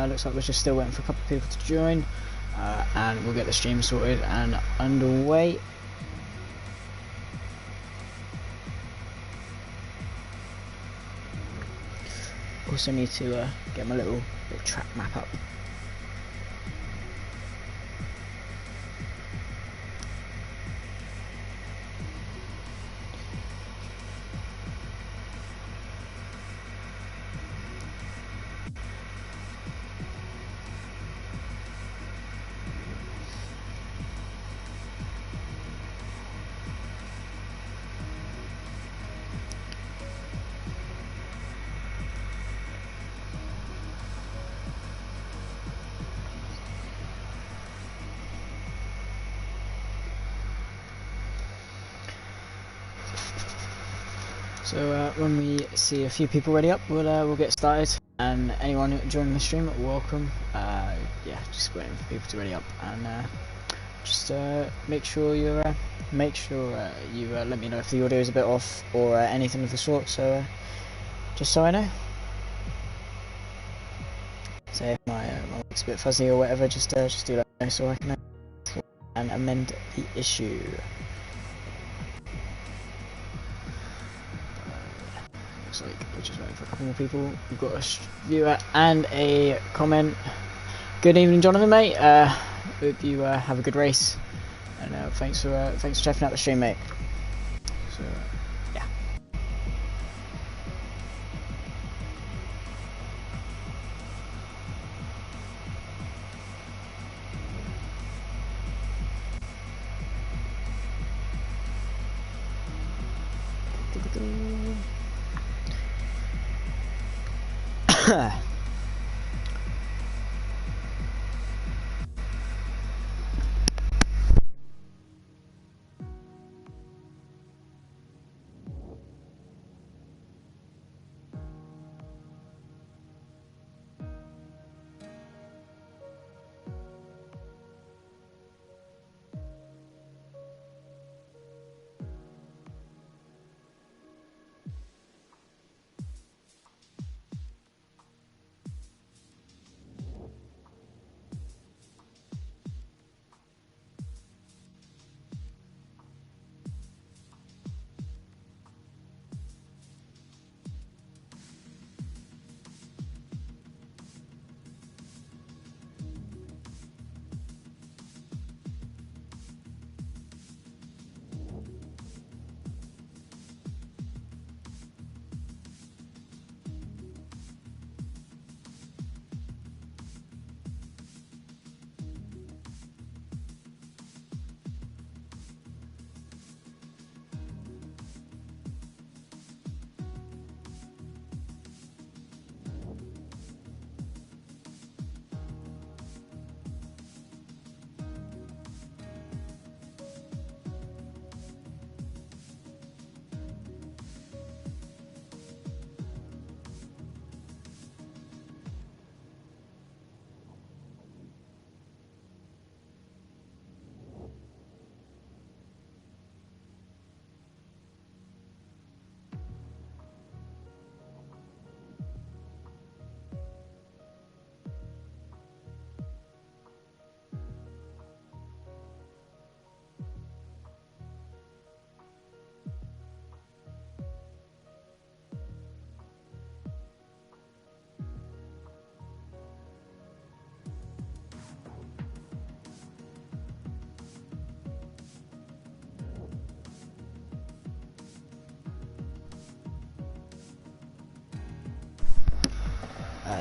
Looks like we're just still waiting for a couple of people to join, and we'll get the stream sorted and underway. Also need to get my little track map up. So when we see a few people ready up, we'll get started. And anyone joining the stream, welcome. Yeah, just waiting for people to ready up, and just make sure you let me know if the audio is a bit off or anything of the sort. So just so I know. So if my mic's a bit fuzzy or whatever, just do let me know so I can and amend the issue. Looks like we're just waiting for a couple more people. We've got a viewer and a comment. Good evening, Jonathan, mate. Hope you have a good race, and thanks for checking out the stream, mate. So yeah.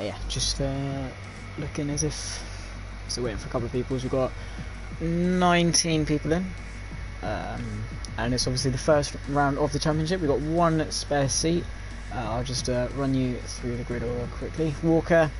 Yeah, just looking as if still waiting for a couple of people. We've got 19 people in, and it's obviously the first round of the championship. We've got one spare seat. I'll just run you through the grid order quickly. Walker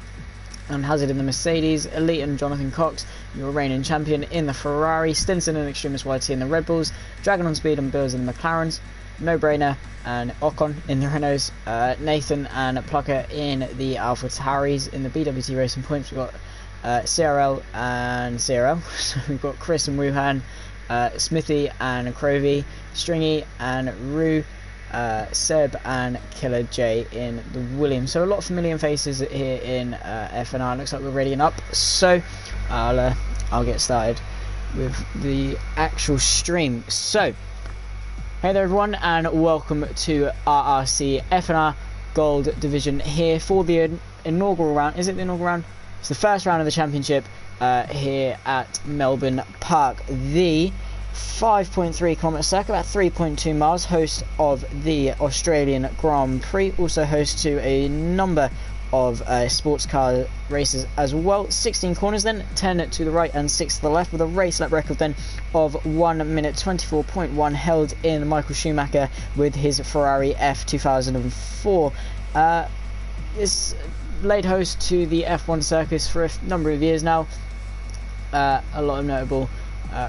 and Hazard in the Mercedes, Elite and Jonathan Cox, your reigning champion in the Ferrari, Stinson and Extremist YT in the Red Bulls, Dragon on Speed and Bills in the McLarens, No Brainer and Ocon in the Renaults, Nathan and Plucker in the Alpha Tauris. In the BWT Racing Points, we've got CRL and CRL. So we've got Chris and Wuhan, Smithy and Crovey, Stringy and Rue, Seb and Killer J in the Williams. So a lot of familiar faces here in FNR. Looks like we're ready and up. So I'll get started with the actual stream. So hey there everyone, and welcome to RRC FNR Gold Division here for the inaugural round. Is it the inaugural round? It's the first round of the championship here at Melbourne Park. The 5.3 kilometre circuit, about 3.2 miles, host of the Australian Grand Prix, also host to a number of sports car races as well. 16 corners then, 10 to the right and 6 to the left, with a race lap record then of 1 minute 24.1 held in Michael Schumacher with his Ferrari F 2004. It's laid host to the F1 circus for a number of years now. A lot of notable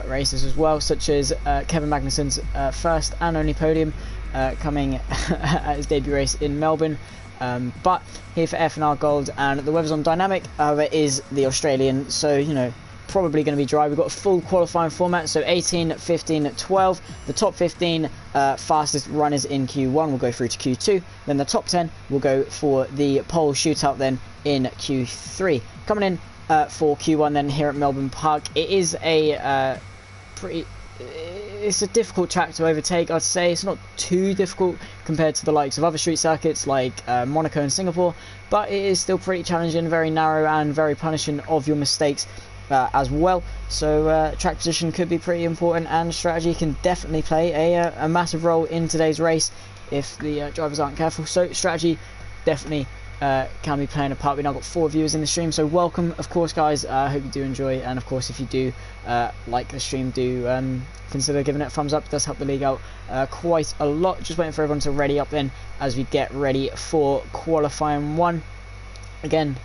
races as well, such as Kevin Magnussen's first and only podium coming at his debut race in Melbourne. But here for FNR Gold, and the weather's on dynamic, however is the Australian, so you know, probably going to be dry. We've got a full qualifying format, so 18, 15, 12. The top 15 fastest runners in Q1 will go through to Q2. Then the top 10 will go for the pole shootout then in Q3. Coming in for Q1 then here at Melbourne Park. It is a it's a difficult track to overtake, I'd say. It's not too difficult compared to the likes of other street circuits like Monaco and Singapore, but it is still pretty challenging, very narrow and very punishing of your mistakes as well. So track position could be pretty important, and strategy can definitely play a massive role in today's race if the drivers aren't careful. So strategy definitely can be playing a part. We've now got 4 viewers in the stream, so welcome, of course, guys. I hope you do enjoy, and of course, if you do like the stream, do consider giving it a thumbs up. It does help the league out quite a lot. Just waiting for everyone to ready up then as we get ready for qualifying 1. Again,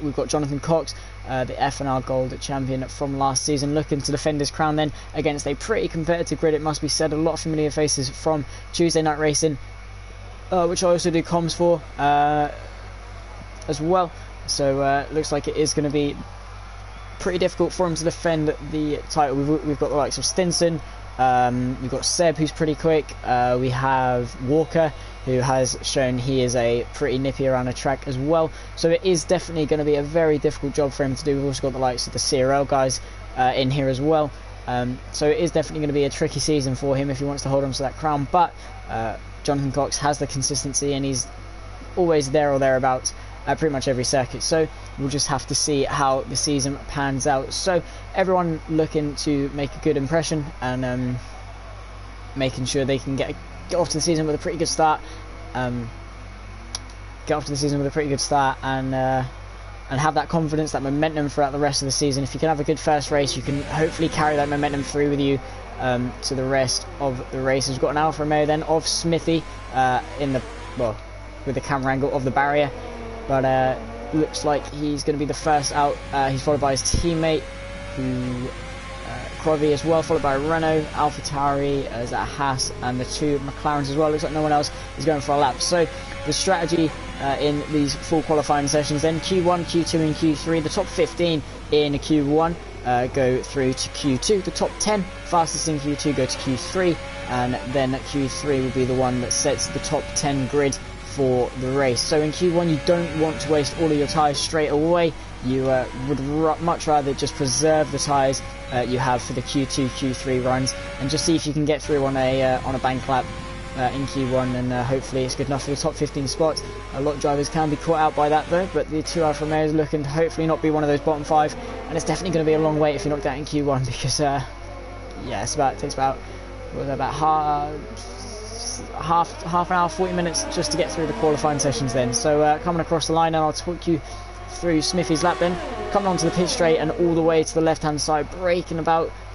we've got Jonathan Cox, the FNR Gold champion from last season, looking to defend his crown then against a pretty competitive grid, it must be said. A lot of familiar faces from Tuesday night racing, which I also do comms for as well. So looks like it is going to be pretty difficult for him to defend the title. We've got the likes of Stinson, we've got Seb, who's pretty quick, we have Walker, who has shown he is a pretty nippy around the track as well. So it is definitely going to be a very difficult job for him to do. We've also got the likes of the CRL guys in here as well. So it is definitely going to be a tricky season for him if he wants to hold on to that crown. But Jonathan Cox has the consistency, and he's always there or thereabouts at pretty much every circuit. So we'll just have to see how the season pans out. So everyone looking to make a good impression, and making sure they can get off to the season with a pretty good start. And have that confidence, that momentum throughout the rest of the season. If you can have a good first race, you can hopefully carry that momentum through with you to the rest of the races. We've got an Alfa Romeo then of Smithy with the camera angle of the barrier, but looks like he's going to be the first out. He's followed by his teammate, Crovi as well, followed by Renault, AlphaTauri, Haas, and the 2 McLarens as well. Looks like no one else is going for a lap. So the strategy in these full qualifying sessions then, Q1, Q2 and Q3, the top 15 in Q1 go through to Q2, the top 10 fastest in Q2 go to Q3, and then Q3 will be the one that sets the top 10 grid for the race. So in Q1 you don't want to waste all of your tyres straight away. You would much rather just preserve the tyres you have for the Q2, Q3 runs, and just see if you can get through on a bank lap in Q1, and hopefully it's good enough for the top 15 spots. A lot of drivers can be caught out by that though, but the 2 Alfa Romeos looking to hopefully not be one of those bottom 5, and it's definitely going to be a long wait if you're knocked out in Q1, because yeah, it takes about half an hour, 40 minutes just to get through the qualifying sessions then. So coming across the line, and I'll talk you through Smithy's lap then. Coming onto the pit straight and all the way to the left hand side, braking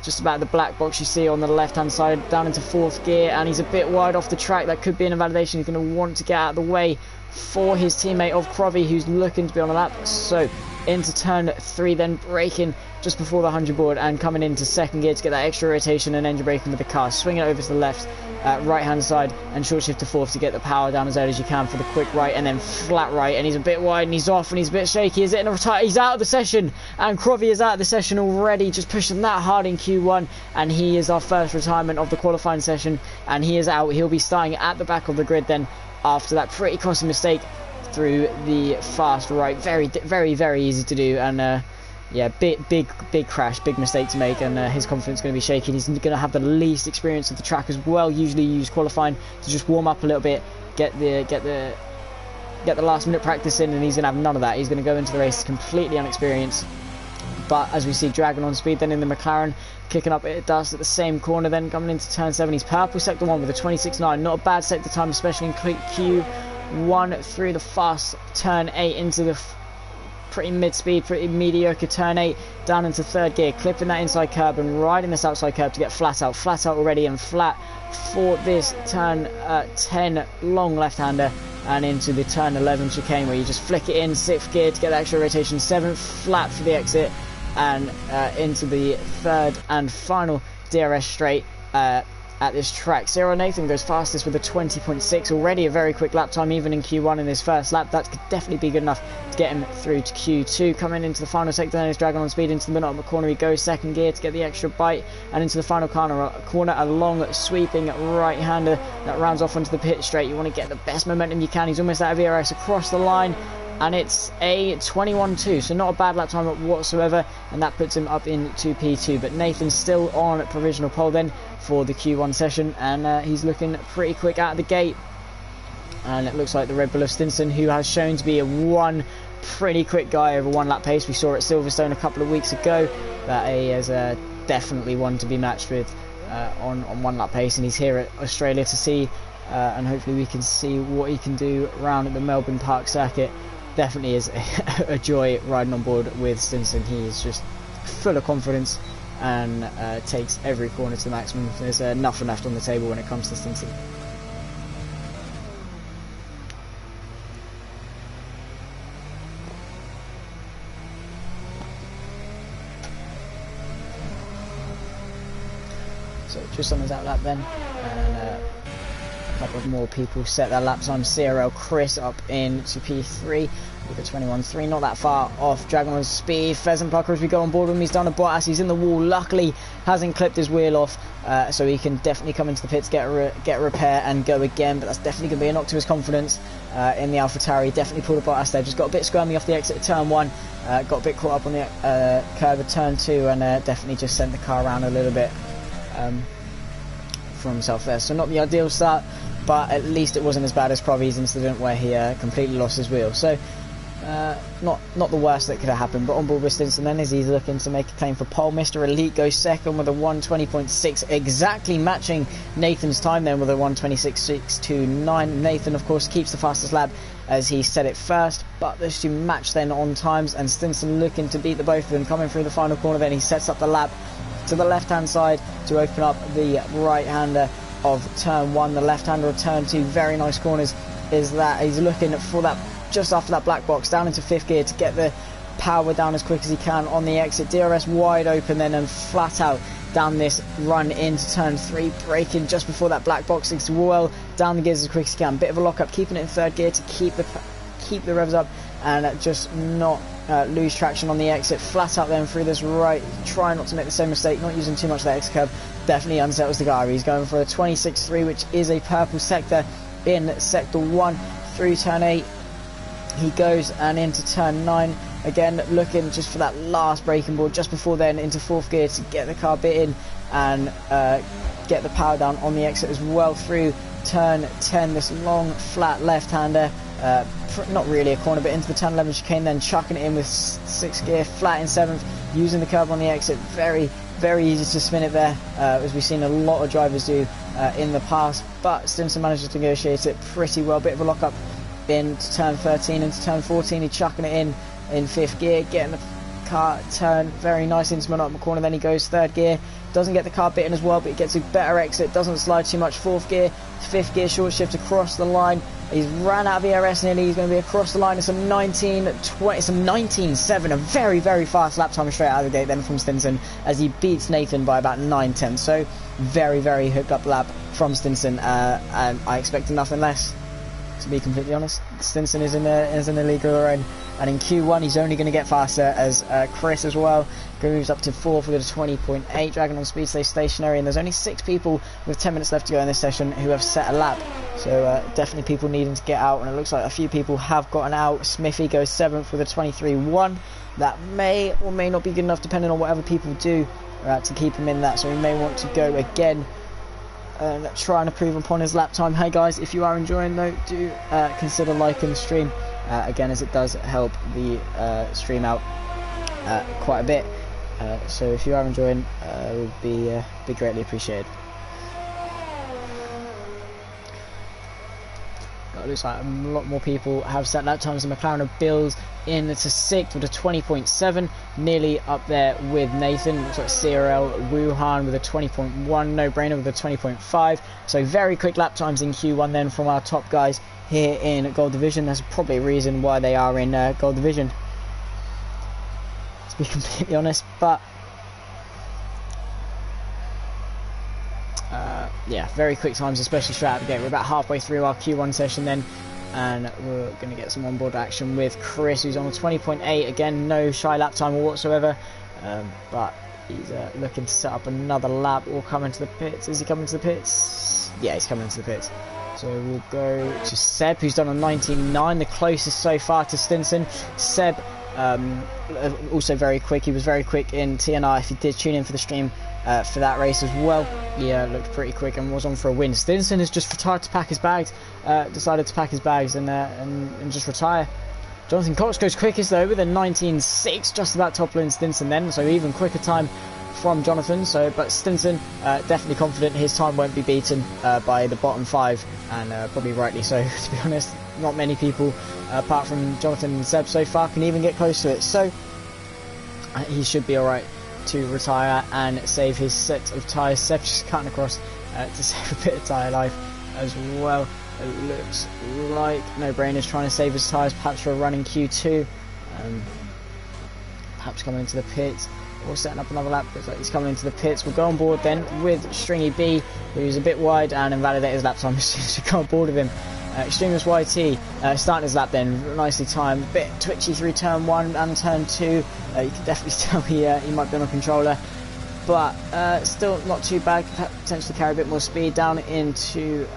just about the black box you see on the left hand side, down into 4th gear, and he's a bit wide off the track. That could be an invalidation. He's going to want to get out of the way for his teammate of Crovi, who's looking to be on the lap. So into turn 3 then, braking just before the 100 board and coming into 2nd gear to get that extra rotation and engine braking with the car, swinging it over to the left right hand side and short shift to fourth to get the power down as early as you can for the quick right, and then flat right, and he's a bit wide and he's off and he's a bit shaky. Is it in a retire? He's out of the session, and Crovey is out of the session already, just pushing that hard in Q1, and he is our first retirement of the qualifying session, and he is out. He'll be starting at the back of the grid then after that pretty costly mistake through the fast right. Very easy to do, and yeah, big crash, big mistake to make, and his confidence is going to be shaky. He's going to have the least experience of the track as well. Usually you use qualifying to just warm up a little bit, get the last minute practice in, and he's going to have none of that. He's going to go into the race completely unexperienced. But as we see, dragging on speed then in the McLaren, kicking up at dust at the same corner, then coming into turn 7. He's purple sector 1 with a 26.9, not a bad sector time, especially in Q1 through the fast turn 8 into the pretty mid-speed, pretty mediocre turn 8 down into third gear, clipping that inside curb and riding this outside curb to get flat out already, and flat for this turn 10 long left-hander, and into the turn 11 chicane where you just flick it in 6th gear to get the extra rotation, 7th flat for the exit, and into the third and final DRS straight at this track. Cyril Nathan goes fastest with a 20.6, already a very quick lap time even in Q1 in his first lap. That could definitely be good enough to get him through to Q2. Coming into the final sector, then he's dragging on speed into the middle of the corner. He goes 2nd gear to get the extra bite, and into the final corner a long sweeping right-hander that rounds off onto the pit straight. You want to get the best momentum you can. He's almost out of ERS across the line, and it's a 21.2, so not a bad lap time whatsoever, and that puts him up into P2. But Nathan's still on provisional pole then for the Q1 session, and he's looking pretty quick out of the gate. And it looks like the Red Bull of Stinson, who has shown to be a pretty quick guy over 1 lap pace. We saw at Silverstone a couple of weeks ago that he is definitely one to be matched with on 1 lap pace, and he's here at Australia to see, and hopefully we can see what he can do around at the Melbourne Park circuit. Definitely is a joy riding on board with Stinson. He is just full of confidence and takes every corner to the maximum. There's nothing left on the table when it comes to Stinson. So just on his out lap then, and a couple of more people set their lap time. CRL Chris up into P3 with a 21.3, not that far off. Dragon on speed, Pheasant Plucker as we go on board with him. He's done a Bottas, he's in the wall, luckily hasn't clipped his wheel off, so he can definitely come into the pits, get a repair and go again. But that's definitely going to be a knock to his confidence in the AlphaTauri. Definitely pulled a Bottas there, just got a bit squirmy off the exit of turn 1, got a bit caught up on the curve of turn 2, and definitely just sent the car around a little bit for himself there. So not the ideal start, but at least it wasn't as bad as Provy's incident where he completely lost his wheel. So not the worst that could have happened. But on board with Stinson then, as he's looking to make a claim for pole. Mr. Elite goes second with a 1:20.6, exactly matching Nathan's time then with a 1:26.629. Nathan of course keeps the fastest lap as he set it first, but those two match then on times, and Stinson looking to beat the both of them. Coming through the final corner then, he sets up the lap to the left hand side to open up the right hander of turn 1, the left hander of turn 2. Very nice corners is that. He's looking for that just after that black box down into 5th gear to get the power down as quick as he can on the exit. DRS wide open then, and flat out down this run into turn 3, braking just before that black box as well, down the gears as quick as he can. Bit of a lock up, keeping it in 3rd gear to keep the revs up and just not lose traction on the exit. Flat out then through this right, try not to make the same mistake, not using too much of that exit curb. Definitely unsettles the guy. He's going for a 26.3, which is a purple sector in sector 1 through turn 8. He goes and into turn 9 again, looking just for that last braking board just before then into 4th gear to get the car bit in and get the power down on the exit as well through turn 10. This long flat left-hander, not really a corner, but into the turn 11 chicane, then chucking it in with 6th gear, flat in 7th, using the curb on the exit. Very easy to spin it there, as we've seen a lot of drivers do in the past, but Stinson manages to negotiate it pretty well. Bit of a lock up into turn 13, into turn 14, he's chucking it in 5th gear, getting the car turn very nice into the corner. Then he goes 3rd gear, doesn't get the car bitten as well, but he gets a better exit, doesn't slide too much. 4th gear, 5th gear, short shift across the line, He's ran out of ERS nearly. He's going to be across the line. It's some 19.20, some 19.7. A very, very fast lap time straight out of the gate then from Stinson as he beats Nathan by about 9/10. So very, very hooked up lap from Stinson, and I expected nothing less. To be completely honest, Stinson is in a league of their own, and in Q1 he's only going to get faster as Chris as well moves up to 4th with a 20.8. Dragon on speed stays stationary, and there's only 6 people with 10 minutes left to go in this session who have set a lap, so definitely people needing to get out, and it looks like a few people have gotten out. Smithy goes 7th with a 23.1. That may or may not be good enough depending on whatever people do to keep him in that, so he may want to go again. Trying to improve upon his lap time. Hey guys, if you are enjoying though, do consider liking the stream again, as it does help the stream out quite a bit, so if you are enjoying, it would be greatly appreciated. It looks like a lot more people have set lap times. The McLaren of Bills in to 6th with a 20.7, nearly up there with Nathan. Looks like CRL Wuhan with a 20.1, no brainer with a 20.5. So very quick lap times in Q1 then from our top guys here in Gold Division. That's probably a reason why they are in Gold Division, to be completely honest. But yeah, very quick times, especially straight out of the gate. We're about halfway through our Q1 session then, and we're going to get some onboard action with Chris, who's on a 20.8. Again, no shy lap time whatsoever, but he's looking to set up another lap or come into the pits. Is he coming to the pits? Yeah, he's coming into the pits. So we'll go to Seb, who's done a 19.9, the closest so far to Stinson. Seb, also very quick. He was very quick in TNR. If you did tune in for the stream for that race as well, he looked pretty quick and was on for a win. Stinson has just retired to pack his bags, decided to pack his bags and just retire. Jonathan Cox goes quickest though with a 19.6, just about toppling Stinson then, so even quicker time from Jonathan. So, but Stinson definitely confident his time won't be beaten by the bottom 5, and probably rightly so, to be honest. Not many people apart from Jonathan and Seb so far can even get close to it, so he should be alright to retire and save his set of tyres. Seb just cutting across to save a bit of tyre life as well. It looks like No Brainer is trying to save his tyres, perhaps for a run in Q2, perhaps coming into the pits or setting up another lap. Looks like he's coming into the pits. We'll go on board then with Stringy B, who's a bit wide, and invalidate his lap time as soon as we go on board with him. Extremis YT starting his lap then, nicely timed, a bit twitchy through turn 1 and turn 2. You can definitely tell he might be on a controller, but still not too bad. Potentially carry a bit more speed down into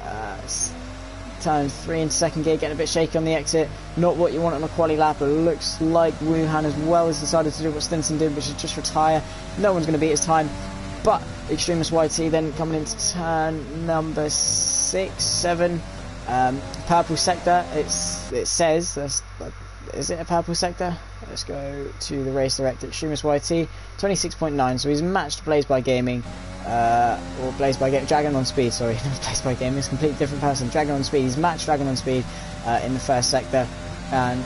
turn 3 into second gear, getting a bit shaky on the exit. Not what you want on a quali lap. It looks like Wuhan as well has decided to do what Stinson did, which is just retire. No one's going to beat his time, but Extremis YT then coming into turn number 6, 7. Purple sector, it says, is it a purple sector? Let's go to the race director. Extremis YT, 26.9, so he's matched Blaze by Gaming, or Blaze by Dragon on Speed, sorry, not Blaze by Gaming, it's a completely different person. Dragon on Speed, he's matched Dragon on Speed in the first sector, and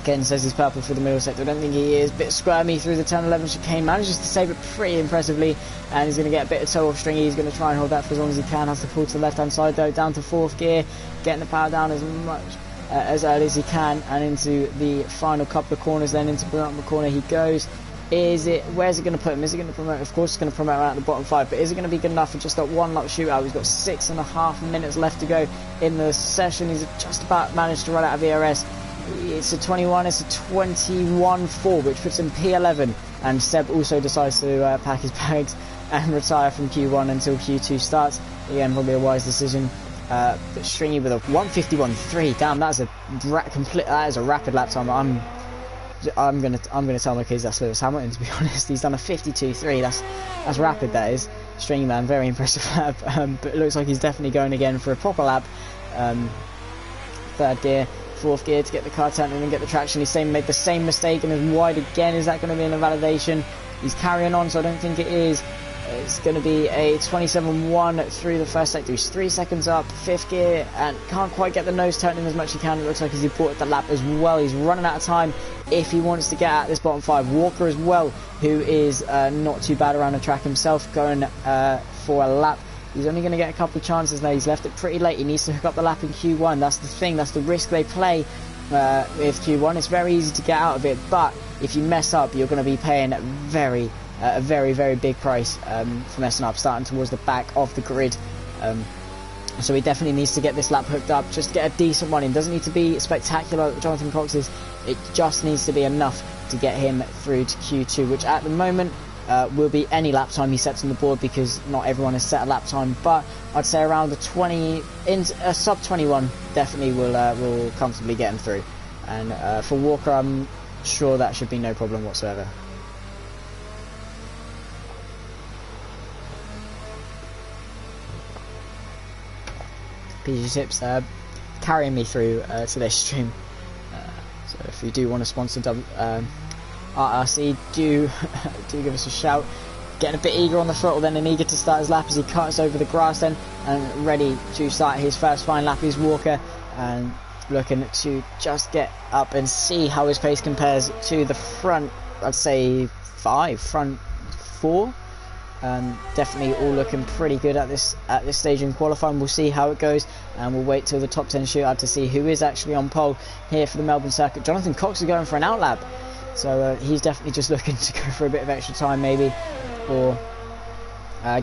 again says he's purple for the middle sector. I don't think he is. Bit squirmy through the turn 11 chicane, manages to save it pretty impressively, and he's going to get a bit of toe off Stringy. He's going to try and hold that for as long as he can. Has to pull to the left hand side though, down to 4th gear, getting the power down as much as early as he can, and into the final couple of corners. Then into the corner he goes. Where's it going to put him? Is it going to promote? Of course it's going to promote out the bottom 5, but is it going to be good enough for just that one lap shootout? He's got 6.5 minutes left to go in the session. He's just about managed to run out of ERS. It's a 21, it's a 21.4, which puts him P11, and Seb also decides to pack his bags and retire from Q1 until Q2 starts. Again, probably a wise decision. But Stringy with a 151.3. Damn, that is a rapid lap time. I'm gonna tell my kids that's Lewis Hamilton, to be honest. He's done a 52.3. That's rapid, that is. Stringy man, very impressive lap. But it looks like he's definitely going again for a proper lap. 3rd gear, 4th gear to get the car turned and get the traction. He's made the same mistake and is wide again. Is that going to be an invalidation? He's carrying on, so I don't think it is. It's going to be a 27.1 through the first sector. He's 3 seconds up, 5th gear, and can't quite get the nose turned in as much as he can. It looks like he's bought the lap as well. He's running out of time if he wants to get out this bottom 5. Walker as well, who is not too bad around the track himself, going for a lap He's only going to get a couple of chances now. He's left it pretty late. He needs to hook up the lap in Q1. That's the thing. That's the risk they play with Q1. It's very easy to get out of it, but if you mess up, you're going to be paying a very, very big price for messing up, starting towards the back of the grid. So he definitely needs to get this lap hooked up, just get a decent one in. Doesn't need to be spectacular, Jonathan Cox's. It just needs to be enough to get him through to Q2, which at the moment will be any lap time he sets on the board, because not everyone has set a lap time. But I'd say around the 20, sub 21 definitely will comfortably get him through. And for Walker, I'm sure that should be no problem whatsoever. PG Tips carrying me through today's stream. So if you do want to sponsor RRC, do give us a shout. Getting a bit eager on the throttle then, and eager to start his lap as he cuts over the grass then, and ready to start his first fine lap is Walker, and looking to just get up and see how his pace compares to the front, I'd say front four. Definitely all looking pretty good at this stage in qualifying. We'll see how it goes, and we'll wait till the top 10 shootout to see who is actually on pole here for the Melbourne circuit. Jonathan Cox is going for an outlap, so he's definitely just looking to go for a bit of extra time maybe, or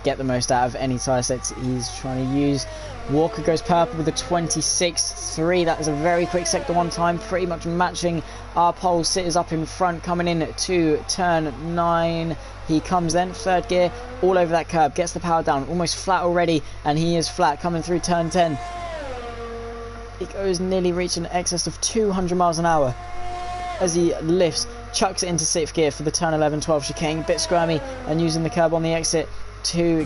get the most out of any tyre sets he's trying to use. Walker goes purple with a 26.3. That is a very quick sector 1 time, pretty much matching our pole sitters up in front. Coming in to turn 9, he comes then, third gear, all over that curb, gets the power down, almost flat already, and he is flat coming through turn 10. He goes nearly reaching an excess of 200 miles an hour as he lifts, chucks it into 6th gear for the turn 11-12 chicane, bit squirmy, and using the curb on the exit to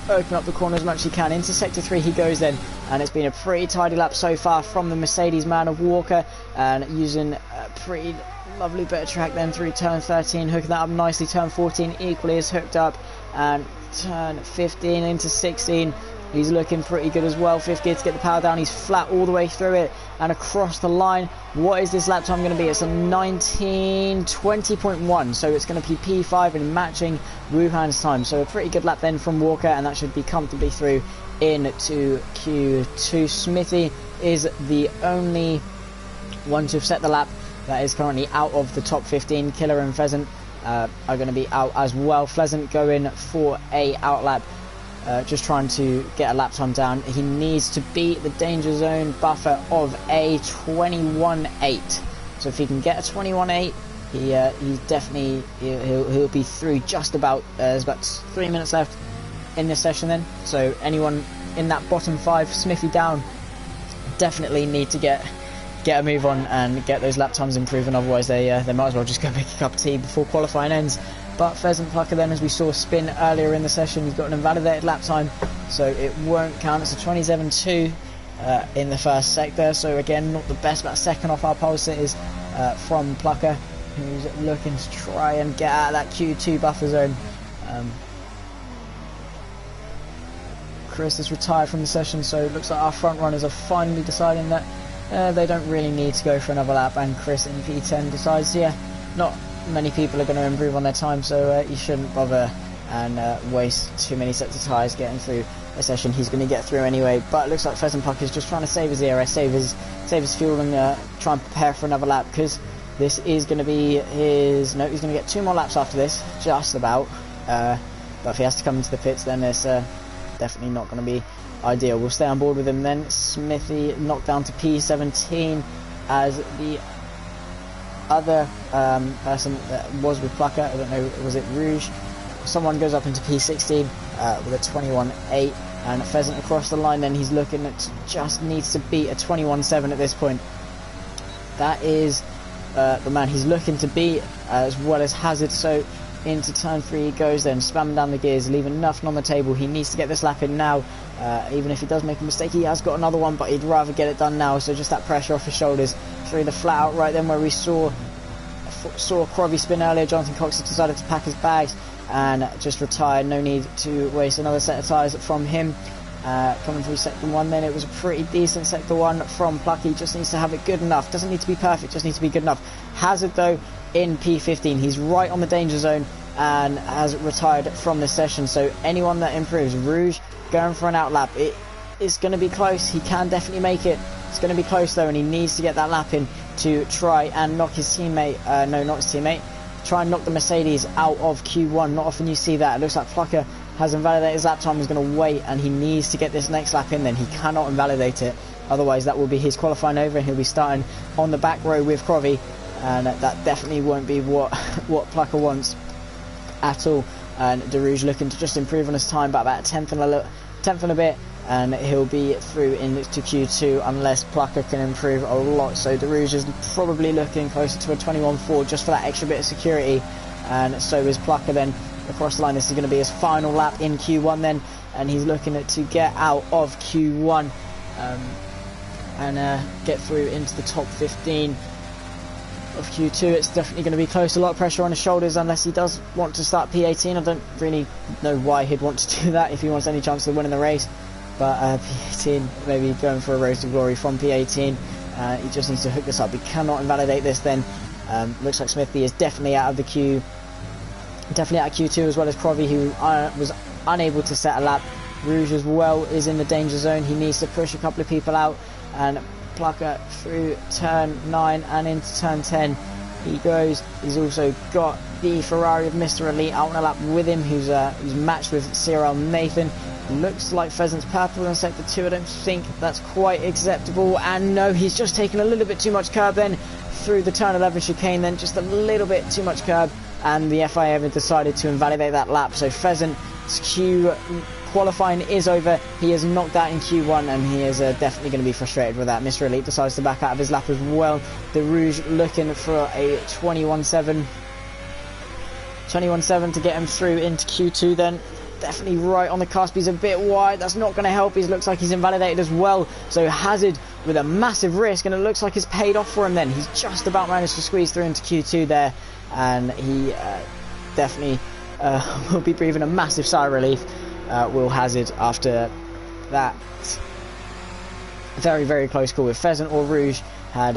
open up the corner as much as he can. Into sector 3 he goes then, and it's been a pretty tidy lap so far from the Mercedes man of Walker, and using a pretty lovely bit of track then through turn 13, hooking that up nicely. Turn 14 equally is hooked up, and turn 15 into 16 he's looking pretty good as well. 5th gear to get the power down, he's flat all the way through it and across the line. What is this lap time going to be? It's a 19:20.1, so it's going to be P5 and matching Wuhan's time, so a pretty good lap then from Walker, and that should be comfortably through into Q2. Smithy is the only one to have set the lap that is currently out of the top 15. Killer and Pheasant are going to be out as well. Pleasant going for a outlap, just trying to get a lap time down. He needs to beat the danger zone buffer of a 21.8. So if he can get a 21.8, he's definitely he'll be through just about. There's about 3 minutes left in this session then. So anyone in that bottom 5, Smithy down, definitely need to get a move on and get those lap times improving. Otherwise they might as well just go make a cup of tea before qualifying ends. But Pheasant Plucker then, as we saw spin earlier in the session, he's got an invalidated lap time, so it won't count. It's a 27.2 in the first sector, so again not the best, but second off our pole sitters from Plucker, who's looking to try and get out of that Q2 buffer zone. Chris is retired from the session, so it looks like our front runners are finally deciding that they don't really need to go for another lap, and Chris in P10 decides, yeah, not many people are going to improve on their time, so you shouldn't bother and waste too many sets of tyres getting through a session he's going to get through anyway. But it looks like Pheasant Puck is just trying to save his ERS, save his fuel, and try and prepare for another lap, because this is going to be his... No, he's going to get 2 more laps after this, just about. But if he has to come into the pits, then it's definitely not going to be ideal. We'll stay on board with him then. Smithy knocked down to P17 as the other person that was with Plucker, I don't know, was it Rouge? Someone goes up into P16 with a 21.8, and Pheasant across the line then, he's looking at, just needs to beat a 21.7 at this point. That is the man he's looking to beat, as well as Hazard. So into turn 3 he goes then, spamming down the gears, leaving nothing on the table. He needs to get this lap in now. Even if he does make a mistake, he has got another one, but he'd rather get it done now, so just that pressure off his shoulders through the flat out right then, where we saw Crosby spin earlier. Jonathan Cox has decided to pack his bags and just retire. No need to waste another set of tyres from him. Coming through sector 1 then, it was a pretty decent sector 1 from Plucky. Just needs to have it good enough, doesn't need to be perfect, just needs to be good enough. Hazard though in P15, he's right on the danger zone and has retired from this session, so anyone that improves, Rouge going for an out lap. It is going to be close. He can definitely make it. It's going to be close though, and he needs to get that lap in to try and knock his teammate, no, not his teammate, try and knock the Mercedes out of Q1. Not often you see that. It looks like Plucker has invalidated his lap time. He's going to wait, and he needs to get this next lap in then. He cannot invalidate it. Otherwise, that will be his qualifying over, and he'll be starting on the back row with Crovy, and that definitely won't be what Plucker wants at all. And Derouge looking to just improve on his time by about a tenth and a bit, and he'll be through into Q2 unless Plucker can improve a lot. So Derouge is probably looking closer to a 21.4 just for that extra bit of security, and so is Plucker then across the line. This is going to be his final lap in Q1 then, and he's looking to get out of Q1 and get through into the top 15 of Q2. It's definitely going to be close. A lot of pressure on his shoulders unless he does want to start P18. I don't really know why he'd want to do that if he wants any chance of winning the race, but P18, maybe going for a road to glory from P18. He just needs to hook this up. He cannot invalidate this then. Looks like Smithy is definitely out of the queue, definitely out of Q2, as well as Crovy, who was unable to set a lap. Rouge as well is in the danger zone. He needs to push a couple of people out, and Plucker through turn 9 and into turn 10 he goes. He's also got the Ferrari of Mr. Elite out on a lap with him, who's matched with CRL Nathan. Looks like Pheasant's purple in sector 2. I don't think that's quite acceptable, and no, he's just taken a little bit too much curb then through the turn 11 chicane, then just a little bit too much curb, and the FIA have decided to invalidate that lap. So Pheasant's Q qualifying is over. He is knocked out in Q1, and he is definitely going to be frustrated with that. Mr. Elite decides to back out of his lap as well. The Rouge looking for a 21.7 to get him through into Q2 then. Definitely right on the cusp. He's a bit wide. That's not going to help. He looks like he's invalidated as well. So Hazard with a massive risk, and it looks like it's paid off for him then. He's just about managed to squeeze through into Q2 there, and he definitely will be breathing a massive sigh of relief. Will Hazard after that very, very close call. If Pheasant or Rouge had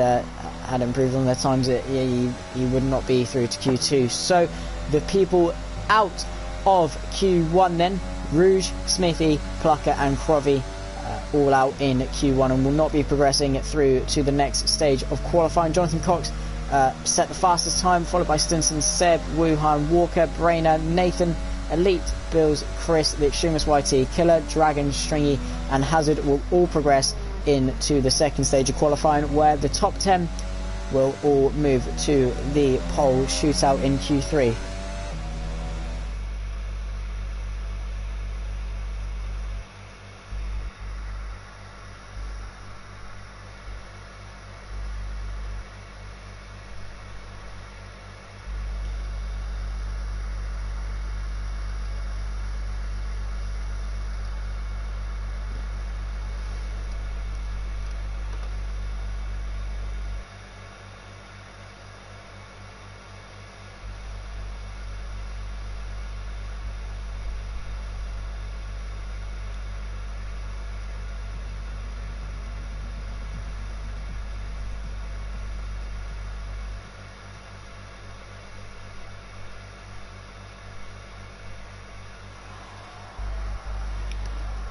improved on their times, he would not be through to Q2. So the people out of Q1 then, Rouge, Smithy, Plucker and Crovy all out in Q1 and will not be progressing through to the next stage of qualifying. Jonathan Cox set the fastest time, followed by Stinson, Seb, Wuhan, Walker, Brainer, Nathan, Elite, Bills, Chris, the Extremist YT, Killer, Dragon, Stringy and Hazard will all progress into the second stage of qualifying, where the top 10 will all move to the pole shootout in Q3.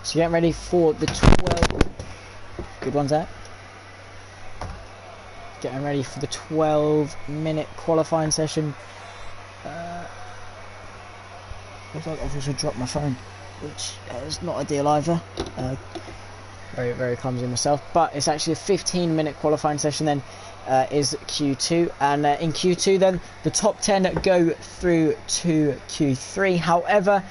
So getting ready for the 12... Good ones there. Getting ready for the 12-minute qualifying session. Looks like I've also dropped my phone, which is not ideal either. Very, very clumsy myself. But it's actually a 15-minute qualifying session then. Is Q2, and in Q2 then the top 10 go through to Q3. However,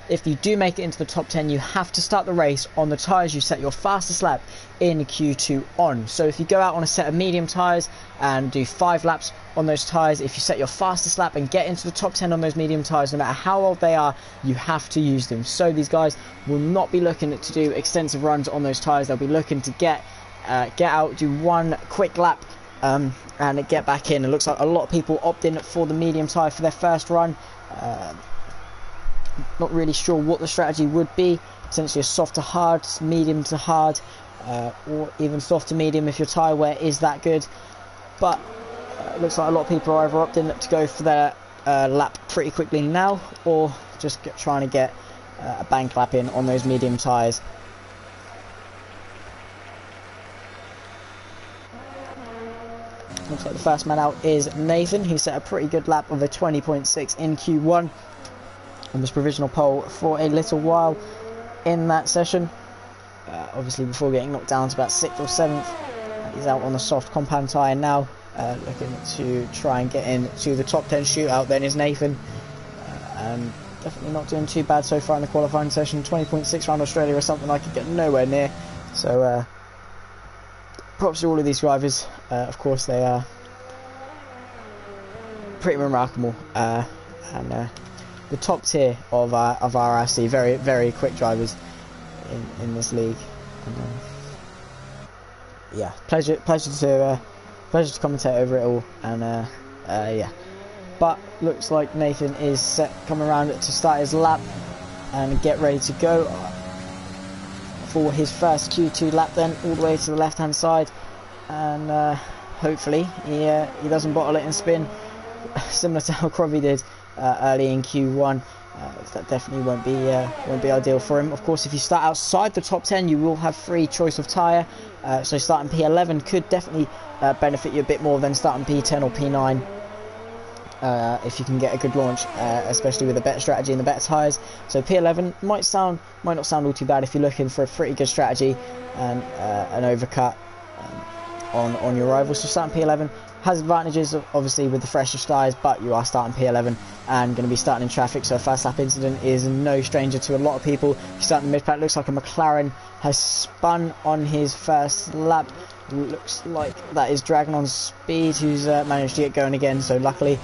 if you do make it into the top 10, you have to start the race on the tyres you set your fastest lap in Q2 on. So if you go out on a set of medium tyres and do 5 laps on those tyres, if you set your fastest lap and get into the top 10 on those medium tyres, no matter how old they are, you have to use them. So these guys will not be looking to do extensive runs on those tyres. They'll be looking to get out, do one quick lap and get back in. It looks like a lot of people opt in for the medium tyre for their first run. Not really sure what the strategy would be. Potentially a soft to hard, medium to hard, or even soft to medium if your tyre wear is that good. But it looks like a lot of people are either opting to go for their lap pretty quickly now, or just trying to get a bank lap in on those medium tyres. Looks like the first man out is Nathan. He set a pretty good lap of a 20.6 in Q1 on this provisional pole for a little while in that session. Obviously before getting knocked down to about 6th or 7th. He's out on the soft compound tyre now, looking to try and get into the top 10 shootout then is Nathan. And definitely not doing too bad so far in the qualifying session. 20.6 around Australia is something I could get nowhere near. So props to all of these drivers. Of course, they are pretty remarkable, and the top tier of RRC. Very, very quick drivers in this league. Yeah, pleasure to commentate over it all. And yeah, but looks like Nathan is set, coming around to start his lap and get ready to go for his first Q2 lap then, all the way to the left hand side, and hopefully he doesn't bottle it and spin similar to how Crobby did early in Q1. That definitely won't be ideal for him. Of course, if you start outside the top 10, you will have free choice of tyre, so starting P11 could definitely benefit you a bit more than starting P10 or P9. If you can get a good launch, especially with a better strategy and the better tyres. So P11 might not sound all too bad if you're looking for a pretty good strategy and an overcut on your rivals. So starting P11 has advantages, obviously, with the freshest tyres, but you are starting P11 and going to be starting in traffic, so a first lap incident is no stranger to a lot of people. If you start in the mid-pack, looks like a McLaren has spun on his first lap. Looks like that is Dragon on Speed, who's managed to get going again, so luckily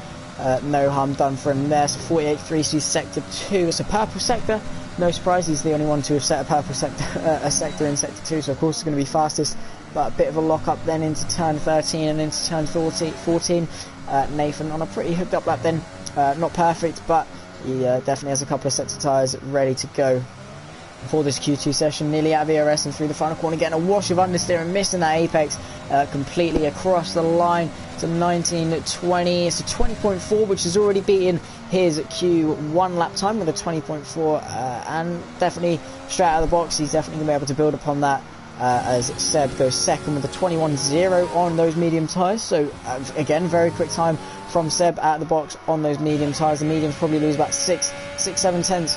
no harm done for him there. So 48.3 through sector 2. It's a purple sector. No surprise, he's the only one to have set a purple sector, a sector in sector 2, so of course it's going to be fastest. But a bit of a lock up then into turn 13 and into turn 14. Nathan on a pretty hooked up lap then. Not perfect, but he definitely has a couple of sets of tyres ready to go for this Q2 session. Nearly out of ERS and through the final corner, getting a wash of understeer and missing that apex completely across the line to 19.20. It's a 20.4, which has already beaten his Q1 lap time with a 20.4, and definitely straight out of the box, he's definitely going to be able to build upon that. As Seb goes second with a 21.0 on those medium tyres. So again, very quick time from Seb out of the box on those medium tyres. The mediums probably lose about 6-7 tenths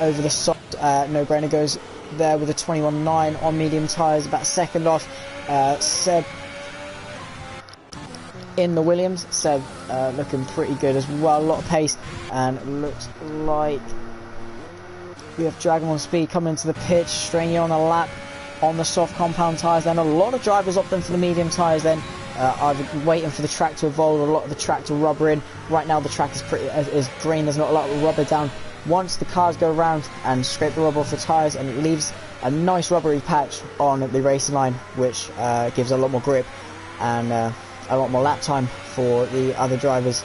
over the soft. No brainer goes there with a 21.9 on medium tyres, about second off. Seb in the Williams. Seb looking pretty good as well, a lot of pace, and looks like we have Dragon on Speed coming into the pitch, Strainier on the lap on the soft compound tyres. Then a lot of drivers opting for the medium tyres then, either waiting for the track to evolve, a lot of the track to rubber in. Right now the track is green, there's not a lot of rubber down. Once the cars go around and scrape the rubber off the tyres, and it leaves a nice rubbery patch on the racing line, which gives a lot more grip and a lot more lap time for the other drivers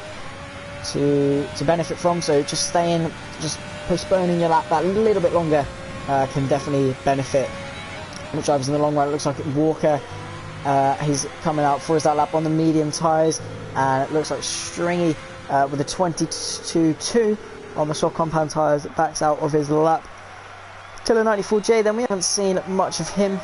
to benefit from. So just postponing your lap that little bit longer can definitely benefit the drivers in the long run. It looks like Walker, he's coming out for his lap on the medium tyres, and it looks like Stringy with a 22.2 on the soft compound tyres backs out of his lap. Till a 94J, then we haven't seen much of him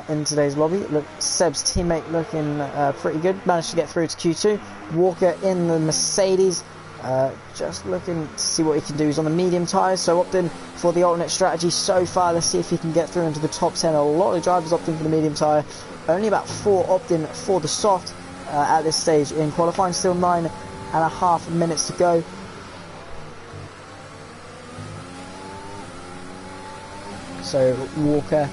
in today's lobby. Look, Seb's teammate looking pretty good, managed to get through to Q2. Walker in the Mercedes, just looking to see what he can do. He's on the medium tyres, so opting for the alternate strategy so far. Let's see if he can get through into the top 10. A lot of drivers opting for the medium tyre, only about 4 opting for the soft at this stage in qualifying. Still 9.5 minutes to go. So Walker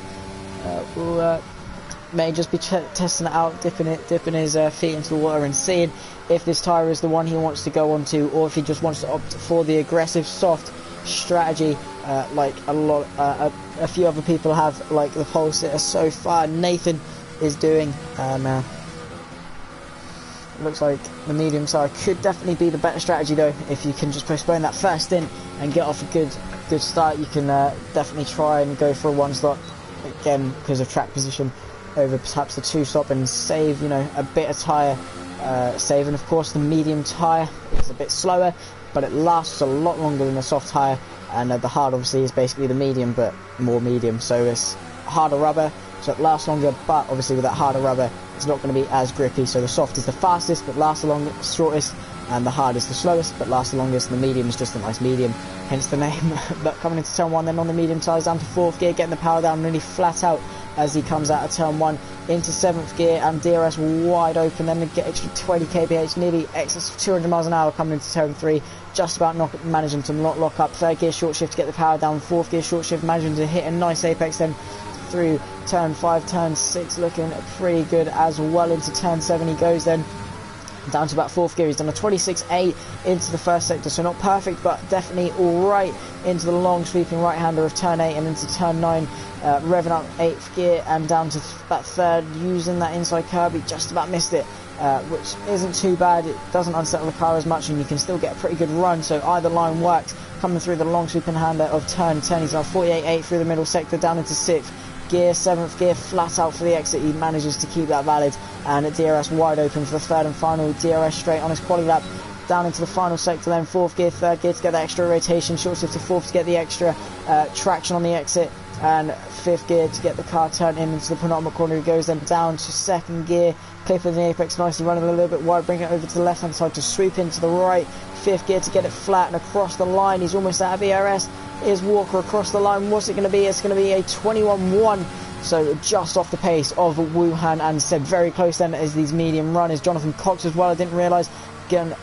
may just be testing it out, dipping his feet into the water and seeing if this tyre is the one he wants to go onto, or if he just wants to opt for the aggressive soft strategy, like a few other people have, like the pole sitter so far Nathan is doing. Looks like the medium tyre could definitely be the better strategy though. If you can just postpone that first stint and get off a good start, you can definitely try and go for a one stop again because of track position over perhaps the 2 stop and save, a bit of tyre save. And of course the medium tyre is a bit slower, but it lasts a lot longer than the soft tyre, and the hard obviously is basically the medium, but more medium, so it's harder rubber, so it lasts longer, but obviously with that harder rubber it's not going to be as grippy. So the soft is the fastest but lasts the longest, shortest, and the hard is the slowest but lasts the longest, and the medium is just a nice medium, hence the name. But coming into turn 1 then on the medium tyres, down to 4th gear, getting the power down really flat out as he comes out of turn 1 into 7th gear, and DRS wide open, then get extra 20 kph, nearly excess of 200 miles an hour coming into turn 3, just about managing to not lock up. 3rd gear short shift to get the power down, 4th gear short shift managing to hit a nice apex, then through turn 5, turn 6 looking pretty good as well. Into turn 7 he goes, then down to about 4th gear. He's done a 26.8 into the first sector, so not perfect but definitely alright. Into the long sweeping right hander of turn 8 and into turn 9, revving up 8th gear and down to that 3rd, using that inside curb. He just about missed it, which isn't too bad. It doesn't unsettle the car as much and you can still get a pretty good run, so either line works. Coming through the long sweeping hander of turn 10, he's on 48.8 through the middle sector, down into 6th gear, 7th gear, flat out for the exit. He manages to keep that valid, and DRS wide open for the 3rd and final. DRS straight on his quali lap, down into the final sector, then 4th gear, 3rd gear to get the extra rotation, short shift to 4th to get the extra traction on the exit, and 5th gear to get the car turned into the penultimate corner. He goes then down to 2nd gear, clipping the apex nicely, running a little bit wide, bringing it over to the left hand side to sweep into the right. 5th gear to get it flat and across the line. He's almost out of ERS. Here's Walker across the line. What's it going to be? It's going to be a 21.1. So just off the pace of Wuhan, and said very close then as these medium runners. Jonathan Cox as well, I didn't realise, again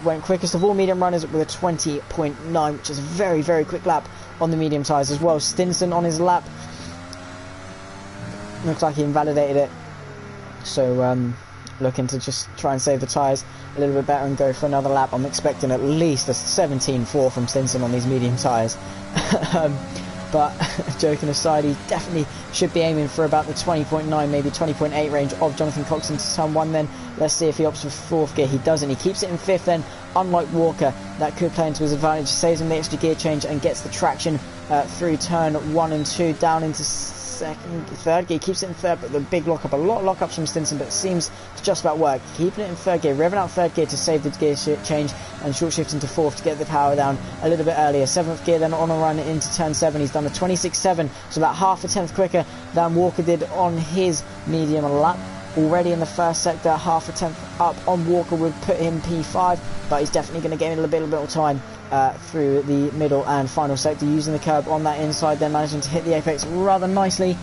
went quickest of all medium runners with a 20.9, which is a very, very quick lap on the medium tyres as well. Stinson on his lap, looks like he invalidated it, so looking to just try and save the tyres a little bit better and go for another lap. I'm expecting at least a 17.4 from Stinson on these medium tyres. But joking aside, he definitely should be aiming for about the 20.9, maybe 20.8 range of Jonathan Cox into turn 1 then. Let's see if he opts for 4th gear. He doesn't. He keeps it in 5th then. Unlike Walker, that could play into his advantage. Saves him the extra gear change and gets the traction through turn 1 and 2, down into 3rd gear. Keeps it in 3rd, but the big lockup, a lot of lockups from Stinson, but it seems to just about work. Keeping it in 3rd gear, revving out 3rd gear to save the gear change and short shift into 4th to get the power down a little bit earlier. 7th gear then on a run into turn 7. He's done a 26.7, so about half a tenth quicker than Walker did on his medium lap. Already in the first sector, half a tenth up on Walker would put him P5, but he's definitely going to gain a little bit of time through the middle and final sector, using the curb on that inside, then managing to hit the apex rather nicely.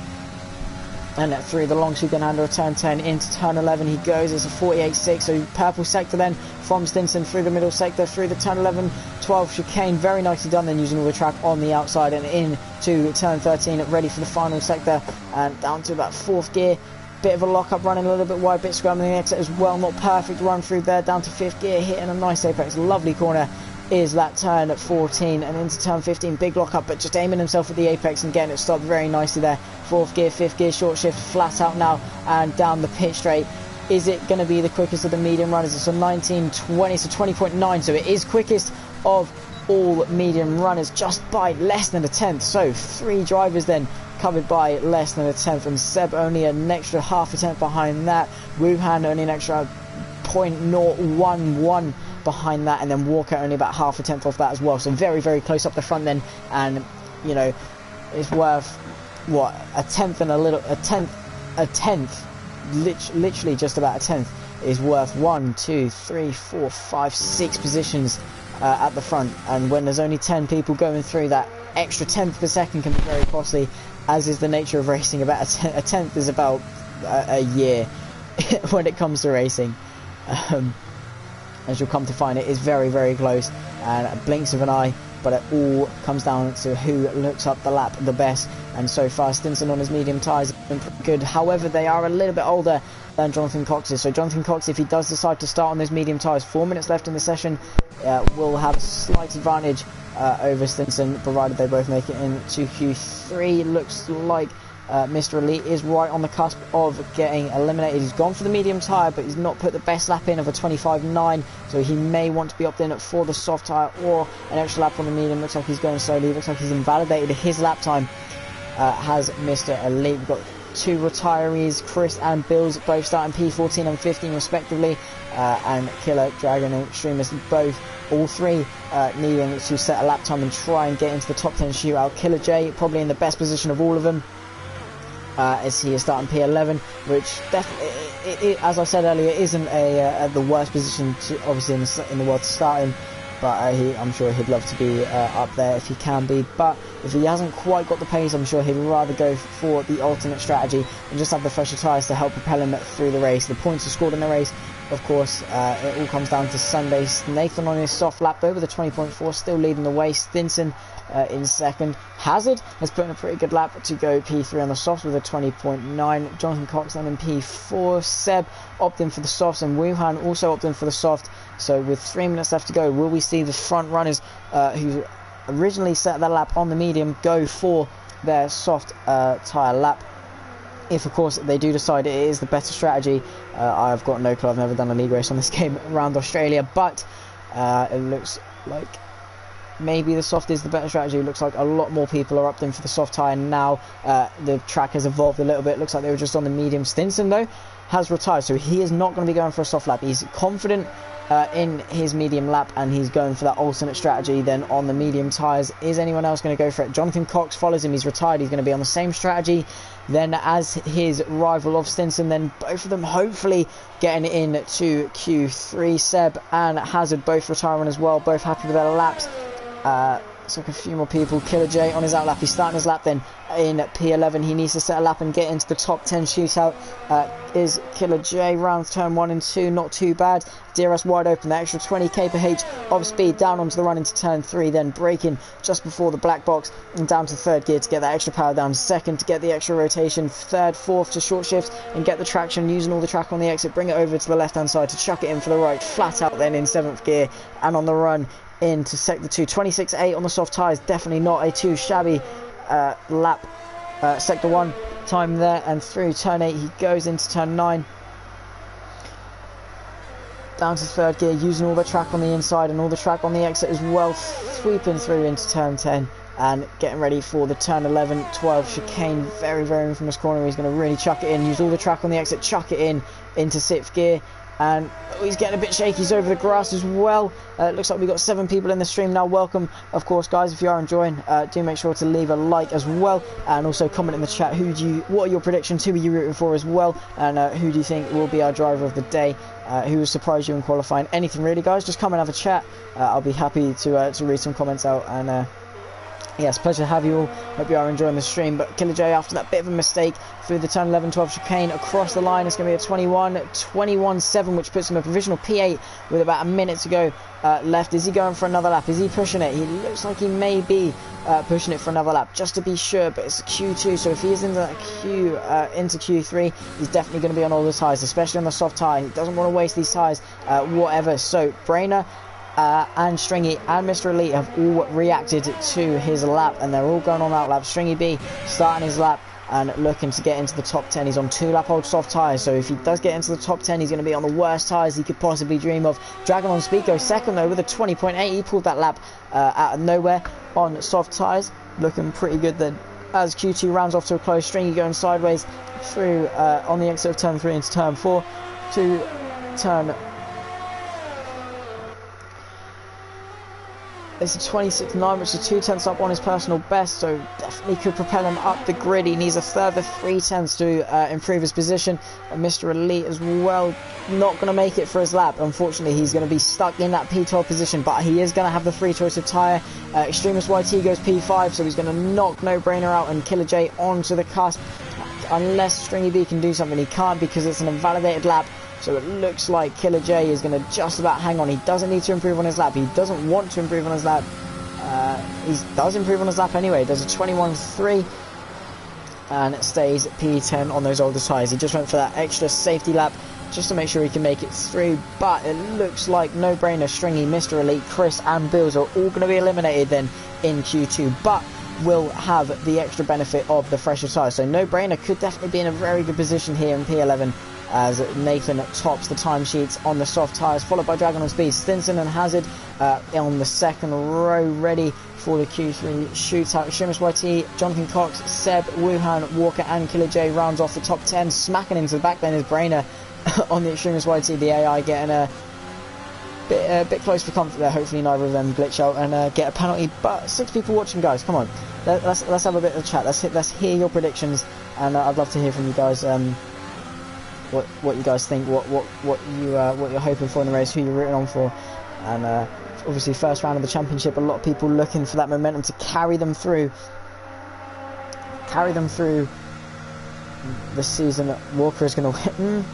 And through the long sweeping hander of turn 10 into turn 11 he goes. It's a 48.6, so purple sector then from Stinson through the middle sector, through the turn 11, 12 chicane, very nicely done then, using all the track on the outside, and into turn 13, ready for the final sector, and down to about 4th gear. Bit of a lock-up, running a little bit wide, bit scrambling the exit as well, not perfect run through there, down to 5th gear, hitting a nice apex, lovely corner is that turn at 14, and into turn 15, big lock-up, but just aiming himself at the apex and getting it stopped very nicely there. 4th gear, 5th gear, short shift, flat out now, and down the pit straight. Is it going to be the quickest of the medium runners? It's a 19.20, so 20.9, so it is quickest of all medium runners, just by less than a tenth, so 3 drivers then covered by less than a tenth, and Seb only an extra half a tenth behind that, Wuhan only an extra 0.011 behind that, and then Walker only about half a tenth off that as well, so very, very close up the front then, and you know, it's worth what, a tenth, literally just about a tenth is worth 1, 2, 3, 4, 5, 6 positions at the front, and when there's only 10 people going through, that extra tenth per second can be very costly, as is the nature of racing. About a tenth is about a year when it comes to racing. As you'll come to find, it is very, very close, and blinks of an eye, but it all comes down to who looks up the lap the best, and so far Stinson on his medium tyres have been pretty good. However, they are a little bit older than Jonathan Cox is, so Jonathan Cox, if he does decide to start on those medium tyres, 4 minutes left in the session, will have a slight advantage over Stinson, provided they both make it into Q3. Looks like Mr. Elite is right on the cusp of getting eliminated. He's gone for the medium tyre, but he's not put the best lap in of a 25.9, so he may want to be opted in for the soft tyre or an extra lap on the medium. Looks like he's going slowly. Looks like he's invalidated his lap time, has Mr. Elite. We've got 2 retirees, Chris and Bills, both starting P14 and 15 respectively, and Killer, Dragon and Extremist both all three needing to set a lap time and try and get into the top 10 shootout. Killer J probably in the best position of all of them, as he is starting P11, which definitely, as I said earlier, isn't the worst position to, obviously in the world to start in, but I'm sure he'd love to be up there if he can be. But if he hasn't quite got the pace, I'm sure he'd rather go for the alternate strategy and just have the fresher tyres to help propel him through the race. The points are scored in the race, of course, it all comes down to Sundays. Nathan on his soft lap though with a 20.4, still leading the way. Stinson in second. Hazard has put in a pretty good lap to go P3 on the softs with a 20.9. Jonathan Cox then in P4. Seb opting for the softs, and Wuhan also opting for the soft. So with 3 minutes left to go, will we see the front runners who originally set their lap on the medium go for their soft tyre lap? If of course they do decide it is the better strategy. I've got no clue, I've never done a league race on this game around Australia, but it looks like maybe the soft is the better strategy. It looks like a lot more people are opting for the soft tyre now. The track has evolved a little bit. It looks like they were just on the medium. Stinson though has retired, so he is not going to be going for a soft lap. He's confident in his medium lap, and he's going for that alternate strategy then on the medium tyres. Is anyone else going to go for it? Jonathan Cox follows him. He's retired. He's going to be on the same strategy then as his rival of Stinson. Then both of them hopefully getting into Q3. Seb and Hazard both retiring as well, both happy with their laps. Looks like a few more people. Killer J on his out lap. He's starting his lap then in P11. He needs to set a lap and get into the top 10 shootout. Is Killer J round turn 1 and 2, not too bad. DRS wide open, the extra 20 kph of speed down onto the run into turn 3, then braking just before the black box and down to third gear to get that extra power down, second to get the extra rotation, third, fourth to short shifts and get the traction, using all the track on the exit, bring it over to the left hand side to chuck it in for the right, flat out then in 7th gear and on the run into sector 2. 26.8 on the soft tyres, definitely not a too shabby lap. Sector 1 time there, and through turn 8 he goes into turn 9 down to third gear, using all the track on the inside and all the track on the exit as well, sweeping through into turn 10 and getting ready for the turn 11, 12 chicane. Very, very infamous corner. He's going to really chuck it in, use all the track on the exit, chuck it in into 6th gear. And he's getting a bit shaky. He's over the grass as well. It looks like we've got 7 people in the stream now. Welcome, of course, guys. If you are enjoying, do make sure to leave a like as well, and also comment in the chat. What are your predictions? Who are you rooting for as well? And who do you think will be our driver of the day? Who will surprise you in qualifying? Anything really, guys. Just come and have a chat. I'll be happy to read some comments out. And yes, pleasure to have you all. Hope you are enjoying the stream. But Killer J, after that bit of a mistake through the turn 11, 12 chicane across the line, it's going to be a 21-7, which puts him a provisional P8 with about a minute to go left. Is he going for another lap? Is he pushing it? He looks like he may be pushing it for another lap, just to be sure. But it's a Q2, so if he is into that into Q3, he's definitely going to be on all the tyres, especially on the soft tyre. He doesn't want to waste these tyres, whatever. So Brainer and Stringy and Mr. Elite have all reacted to his lap, and they're all going on that lap. Stringy B starting his lap and looking to get into the top 10. He's on 2 lap old soft tyres, so if he does get into the top 10, he's going to be on the worst tyres he could possibly dream of. Dragon on Speed goes second though with a 20.8. He pulled that lap out of nowhere on soft tyres, looking pretty good then as Q2 rounds off to a close. Stringy going sideways through on the exit of turn 3 into turn 4 to turn. It's a 26.9, which is 2/10 up on his personal best, so definitely could propel him up the grid. He needs a further 3/10 to improve his position. And Mr. Elite as well, not going to make it for his lap. Unfortunately, he's going to be stuck in that P12 position, but he is going to have the free choice of tyre. Extremist YT goes P5, so he's going to knock No Brainer out and Killer J onto the cusp. Unless Stringy B can do something, he can't because it's an invalidated lap. So it looks like Killer J is going to just about hang on. He doesn't need to improve on his lap. He doesn't want to improve on his lap. He does improve on his lap anyway. Does a 21.3 and stays P10 on those older tyres. He just went for that extra safety lap just to make sure he can make it through. But it looks like No Brainer, Stringy, Mr. Elite, Chris and Bills are all going to be eliminated then in Q2. But will have the extra benefit of the fresher tyres. So No Brainer could definitely be in a very good position here in P11. As Nathan tops the timesheets on the soft tyres, followed by Dragon on Speed. Stinson and Hazard on the second row, ready for the Q3 shootout. Extremist YT, Jonathan Cox, Seb, Wuhan, Walker and Killer J rounds off the top 10. Smacking into the back then is Brainer on the Extremist YT. The AI getting a bit close for comfort there. Hopefully neither of them glitch out and get a penalty. But 6 people watching, guys, come on, let's have a bit of a chat. Let's hear your predictions, and I'd love to hear from you guys. What you guys think, what you're hoping for in the race, who you're rooting on for, and obviously first round of the championship, a lot of people looking for that momentum to carry them through this season. Walker is going to win.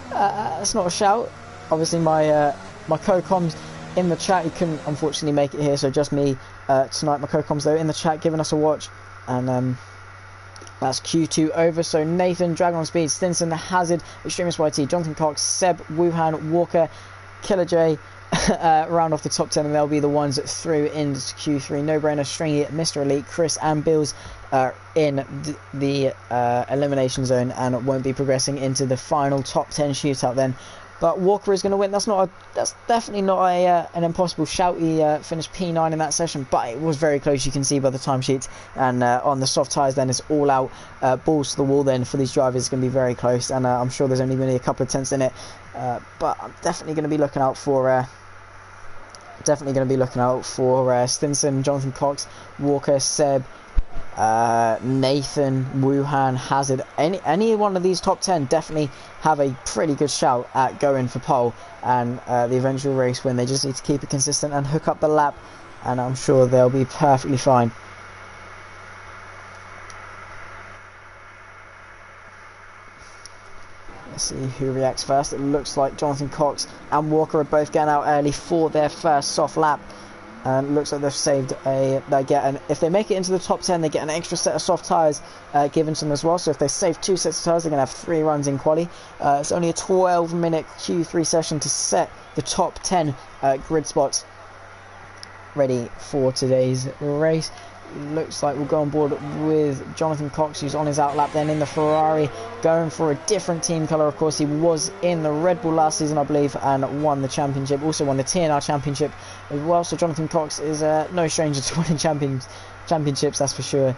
That's not a shout. Obviously my co-coms in the chat, he couldn't unfortunately make it here, so just me tonight. My co-coms though in the chat giving us a watch, and that's Q2 over. So Nathan, Dragon on Speed, Stinson, Hazard, Extremist YT, Jonathan Cox, Seb, Wuhan, Walker, Killer J round off the top 10, and they'll be the ones through into Q3. No Brainer, Stringy, Mr. Elite, Chris and Bills in the elimination zone and won't be progressing into the final top 10 shootout then. But Walker is going to win. That's definitely not an impossible shout. He finished P9 in that session, but it was very close. You can see by the timesheets, and on the soft tyres then it's all out, balls to the wall then for these drivers. It's going to be very close, and I'm sure there's only going to be a couple of tenths in it, but I'm definitely going to be looking out for Stinson, Jonathan Cox, Walker, Seb, Nathan, Wuhan, Hazard. Any one of these top 10 definitely have a pretty good shout at going for pole and the eventual race win. They just need to keep it consistent and hook up the lap, and I'm sure they'll be perfectly fine. Let's see who reacts first. It looks like Jonathan Cox and Walker are both getting out early for their first soft lap. And looks like they've saved if they make it into the top 10, they get an extra set of soft tyres given to them as well. So if they save 2 sets of tyres, they're going to have 3 runs in quali. It's only a 12-minute Q3 session to set the top 10 grid spots ready for today's race. Looks like we'll go on board with Jonathan Cox, who's on his outlap then in the Ferrari, going for a different team colour. Of course, he was in the Red Bull last season, I believe, and won the championship, also won the TNR championship as well. So Jonathan Cox is no stranger to winning championships, that's for sure.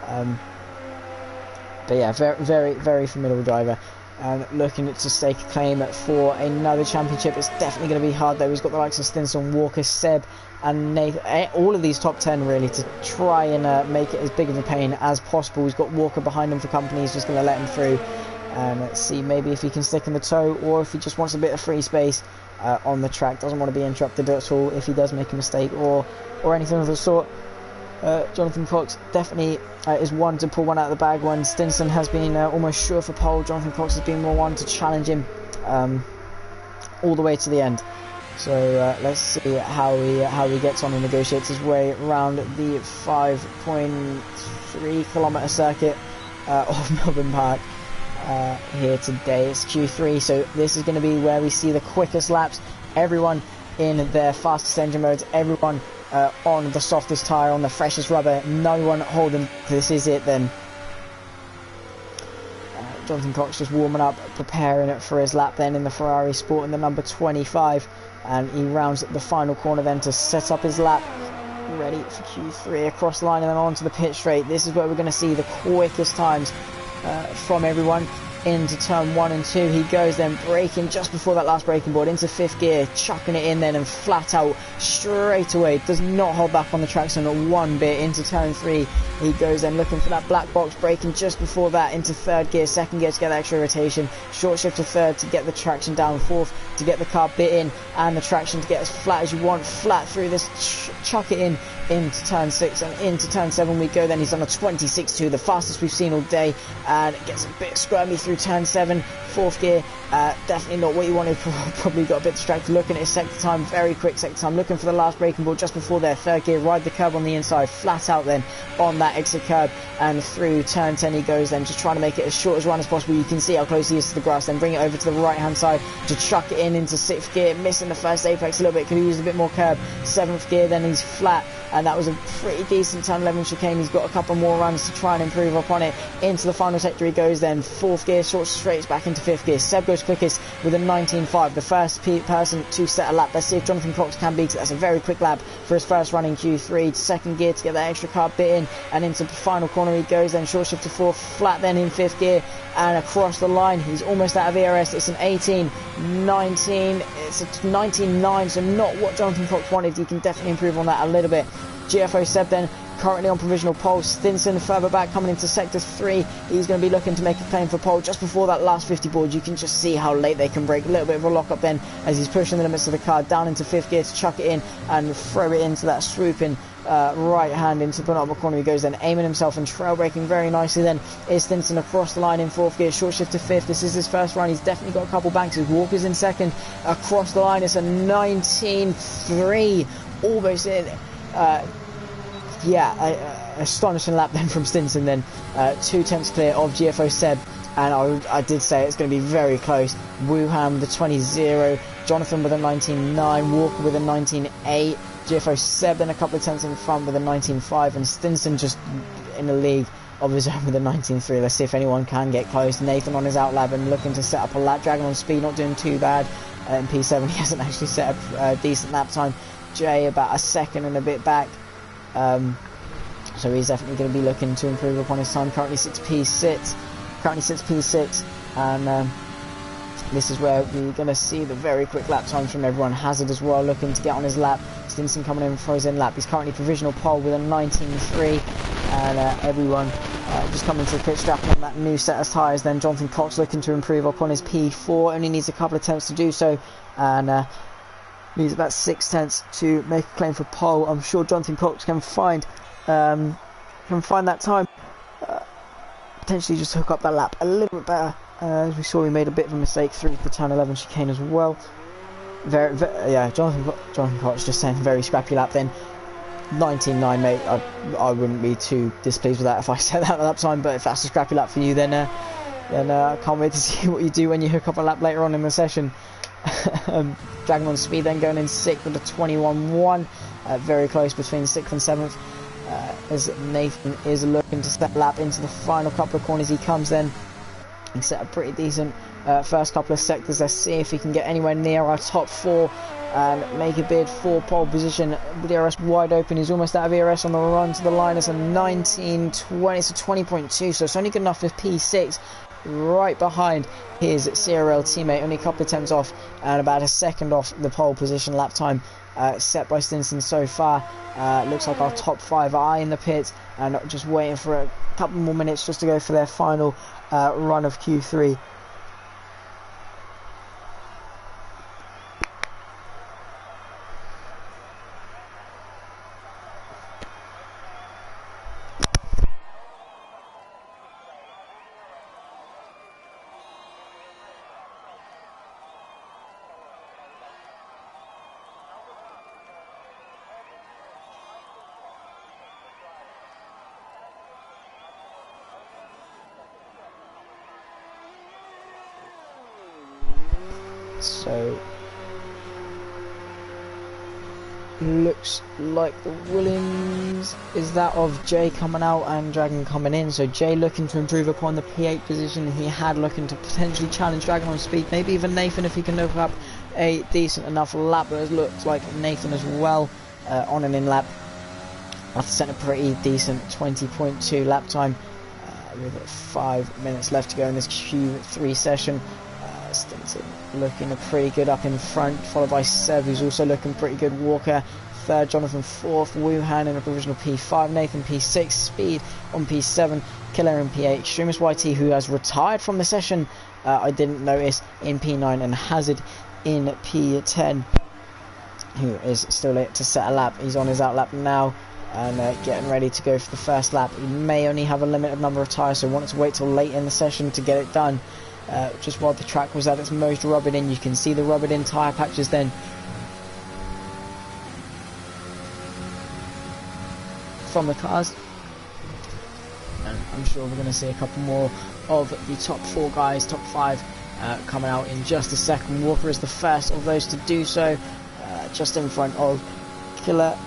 But yeah, very, very formidable driver, and looking to stake a claim for another championship. It's definitely going to be hard though. He's got the likes of Stinson, Walker, Seb and Nathan, all of these top 10 really, to try and make it as big of a pain as possible. He's got Walker behind him for company. He's just going to let him through, and let's see maybe if he can stick in the toe, or if he just wants a bit of free space on the track, doesn't want to be interrupted at all if he does make a mistake or anything of the sort. Jonathan Cox definitely is one to pull one out of the bag when Stinson has been almost sure for pole. Jonathan Cox has been more one to challenge him all the way to the end. So let's see how he gets on and negotiates his way around the 5.3 kilometre circuit of Melbourne Park here today. It's Q3, so this is going to be where we see the quickest laps. Everyone in their fastest engine modes, everyone on the softest tyre, on the freshest rubber, no one holding. This is it then. Jonathan Cox just warming up, preparing it for his lap then in the Ferrari, sporting the number 25, and he rounds the final corner then to set up his lap, ready for Q3, across the line and then onto the pit straight. This is where we're going to see the quickest times from everyone. Into turn 1 and 2 he goes, then braking just before that last braking board into 5th gear, chucking it in then and flat out straight away, does not hold back on the traction not one bit. Into turn 3 he goes, then looking for that black box, braking just before that into 3rd gear, 2nd gear to get that extra rotation, short shift to 3rd to get the traction down, 4th to get the car bit in and the traction to get as flat as you want, flat through this, chuck it in into turn 6 and into turn 7 we go. Then he's on a 26.2, the fastest we've seen all day, and it gets a bit squirmy through turn 7, 4th gear, definitely not what you wanted. Probably got a bit distracted looking at his sector time, very quick sector time, looking for the last braking board just before there. 3rd gear, ride the curb on the inside, flat out then on that exit curb, and through turn 10 he goes then, just trying to make it as short as run as possible. You can see how close he is to the grass, then bring it over to the right hand side to chuck it in into 6th gear, missing the first apex a little bit, could use a bit more curb. 7th gear, then he's flat, and that was a pretty decent turn 11 chicane. He's got a couple more runs to try and improve upon it. Into the final sector he goes then, 4th gear, short straights back into 5th gear. Seb goes quickest with a 19.5, the first person to set a lap. Let's see if Jonathan Cox can beat it. That's a very quick lap for his first run in Q3. 2nd gear to get that extra car bit in, and into the final corner he goes, then short shift to 4th, flat then in 5th gear, and across the line he's almost out of ERS. It's an 18.9 19, it's a 19.9, so not what Jonathan Cox wanted. He can definitely improve on that a little bit. GFO Seb then currently on provisional pole. Stinson further back coming into sector 3. He's going to be looking to make a claim for pole just before that last 50 board. You can just see how late they can break. A little bit of a lock up then as he's pushing the limits of the car down into 5th gear to chuck it in and throw it into that swooping right hand into the penultimate corner. He goes then aiming himself and trail braking very nicely. Then is Stinson across the line in 4th gear, short shift to 5th. This is his first run. He's definitely got a couple banks. Walker's in 2nd across the line. It's a 19.3, almost in. Astonishing lap then from Stinson. Then 2 tenths clear of GFO Seb, and I did say it's going to be very close. Wuhan with a 20.0, Jonathan with a 19.9, Walker with a 19.8, GFO Seb then a couple of tenths in front with a 19.5, and Stinson just in the league of his own with a 19.3. Let's see if anyone can get close. Nathan on his outlap and looking to set up a lap. Dragon on speed, not doing too bad. In P7 he hasn't actually set up a decent lap time. Jay about a second and a bit back. So he's definitely going to be looking to improve upon his time. Currently sits P6, and this is where we're going to see the very quick lap times from everyone. Hazard as well looking to get on his lap. Stinson coming in for his in lap. He's currently provisional pole with a 19.3, and everyone just coming to the pit strapping on that new set of tyres. Then Jonathan Cox looking to improve upon his P4, only needs a couple of attempts to do so, and needs about 6 tenths to make a claim for pole. I'm sure Jonathan Cox can find that time, potentially just hook up that lap a little bit better. As we saw, he made a bit of a mistake through the turn 11 chicane as well. Jonathan Cox just saying very scrappy lap then. 19.9, mate. I wouldn't be too displeased with that if I set that lap time, but if that's a scrappy lap for you, then I can't wait to see what you do when you hook up a lap later on in the session. Dragon on speed then going in 6th with a 21.1, very close between 6th and 7th, as Nathan is looking to step lap into the final couple of corners. He comes then, he set a pretty decent first couple of sectors. Let's see if he can get anywhere near our top 4 and make a bid for pole position. With ERS wide open, he's almost out of ERS on the run to the line. It's a 19.20, it's a 20.2, so it's only good enough for P6, right behind his CRL teammate, only a couple of attempts off and about a second off the pole position lap time set by Stinson so far. Looks like our top 5 are in the pits and just waiting for a couple more minutes just to go for their final run of Q3. So looks like the Williams is that of Jay coming out and Dragon coming in. So Jay looking to improve upon the P8 position he had, looking to potentially challenge Dragon on speed, maybe even Nathan if he can hook up a decent enough lap. But it looks like Nathan as well on an in lap after setting a pretty decent 20.2 lap time with 5 minutes left to go in this Q3 session. Stinson looking pretty good up in front, followed by Seb, who's also looking pretty good. Walker 3rd, Jonathan 4th, Wuhan in a provisional P5, Nathan P6, Speed on P7, Killer in P8, Extremist YT, who has retired from the session, I didn't notice, in P9, and Hazard in P10, who is still late to set a lap. He's on his outlap now and getting ready to go for the first lap. He may only have a limited number of tyres, so wanted to wait till late in the session to get it done. Just while the track was at its most rubbered in. You can see the rubbered in tyre patches then from the cars, and I'm sure we're going to see a couple more of the top 4 guys, top 5 coming out in just a second. Walker is the first of those to do so, just in front of Killer.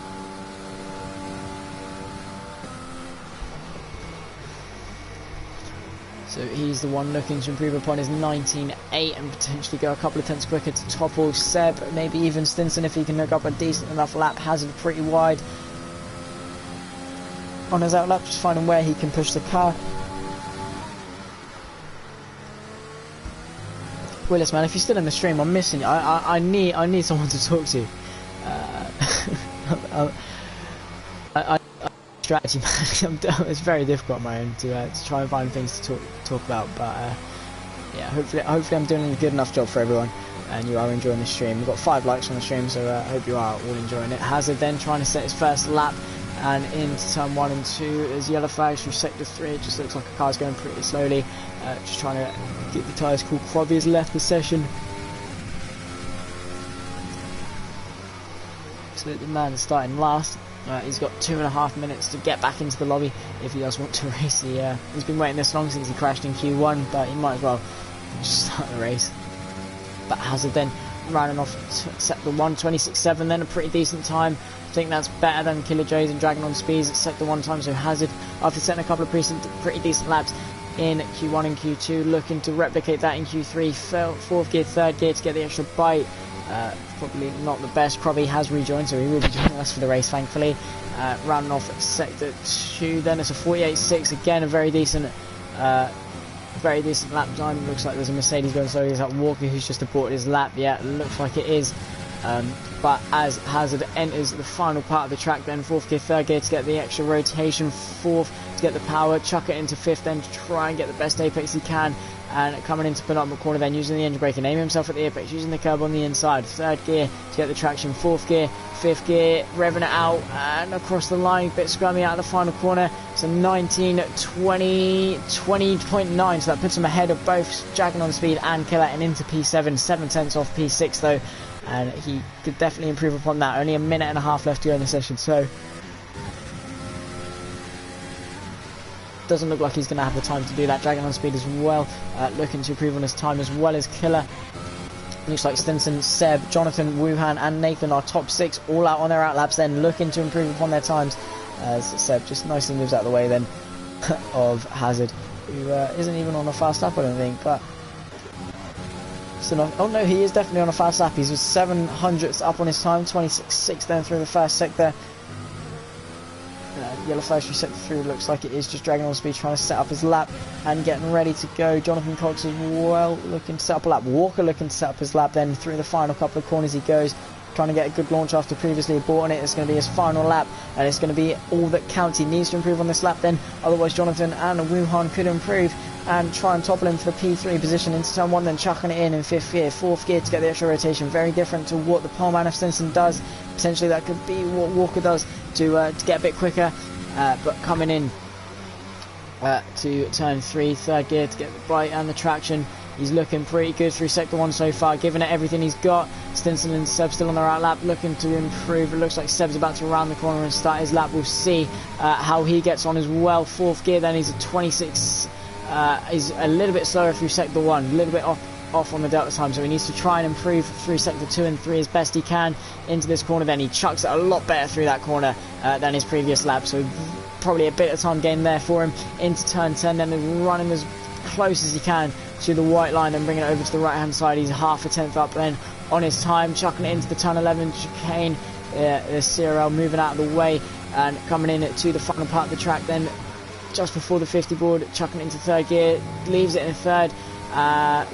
So he's the one looking to improve upon his 19.8 and potentially go a couple of tenths quicker to topple Seb, maybe even Stinson if he can hook up a decent enough lap. Hazard pretty wide on his outlap, just finding where he can push the car. Willis, man, if you're still in the stream, I'm missing you. I need someone to talk to. Strategy, man. It's very difficult on my own to try and find things to talk about. But yeah, hopefully I'm doing a good enough job for everyone, and you are enjoying the stream. We've got 5 likes on the stream, so I hope you are all enjoying it. Hazard then trying to set his first lap, and into turn 1 and 2 as yellow flags through sector 3. It just looks like a car's going pretty slowly, just trying to get the tyres cool. Crobby has left the session, so the man is starting last. He's got 2.5 minutes to get back into the lobby if he does want to race. He's been waiting this long since he crashed in Q1, but he might as well just start the race. But Hazard then running off sector 1, 26.7, then a pretty decent time. I think that's better than Killer J's and Dragon on Speeds at sector 1 time. So Hazard, after setting a couple of pretty decent laps in Q1 and Q2, looking to replicate that in Q3. 4th gear, 3rd gear to get the extra bite. Probably not the best. Crobby has rejoined, so he will be joining us for the race, thankfully. Rounding off at sector 2, then it's a 48.6, again a very decent lap time. Looks like there's a Mercedes going slowly. Is that Walker who's just aborted his lap? Yeah, looks like it is. But as Hazard enters the final part of the track, then 4th gear, 3rd gear to get the extra rotation, 4th to get the power, chuck it into 5th then to try and get the best apex he can. And coming into penultimate corner then using the engine brake and aiming himself at the apex, using the curb on the inside. 3rd gear to get the traction, 4th gear, 5th gear, revving it out and across the line, a bit scrummy out of the final corner. So 20.9, so that puts him ahead of both Dragon on Speed and Killer and into P7, 7/10 off P6 though, and he could definitely improve upon that. Only a minute and a half left to go in the session, so doesn't look like he's going to have the time to do that. Dragon on Speed as well, looking to improve on his time as well as Killer. Looks like Stinson, Seb, Jonathan, Wuhan and Nathan are top 6, all out on their outlaps then, looking to improve upon their times, as Seb just nicely moves out of the way then of Hazard, who isn't even on a fast lap I don't think, but still not. Oh no, he is definitely on a fast lap. He's 700ths up on his time, 26.6 then through the first sector. Yellow flash through sector 3, looks like it is just Dragon on Speed trying to set up his lap and getting ready to go. Jonathan Cox as well looking to set up a lap. Walker looking to set up his lap then through the final couple of corners he goes, trying to get a good launch after previously aborting it. It's going to be his final lap and it's going to be all that counts. He needs to improve on this lap then, otherwise Jonathan and Wuhan could improve and try and topple him for the P3 position into turn 1, then chucking it in 5th gear, 4th gear to get the extra rotation. Very different to what the poleman of Stinson does. Potentially that could be what Walker does to get a bit quicker, but coming in to turn 3, 3rd gear to get the bite and the traction. He's looking pretty good through sector 1 so far, giving it everything he's got. Stinson and Seb still on their out lap, looking to improve. It looks like Seb's about to round the corner and start his lap. We'll see how he gets on as well. 4th gear then, he's a 26. He's a little bit slower through sector 1, a little bit off on the delta time, so he needs to try and improve through sector 2 and 3 as best he can into this corner. Then he chucks it a lot better through that corner than his previous lap, so probably a bit of time gain there for him into turn 10, then running as close as he can to the white line and bringing it over to the right hand side. He's half a tenth up then on his time, chucking it into the turn 11 chicane. The CRL moving out of the way and coming in to the final part of the track then just before the 50 board, chucking it into 3rd gear, leaves it in 3rd.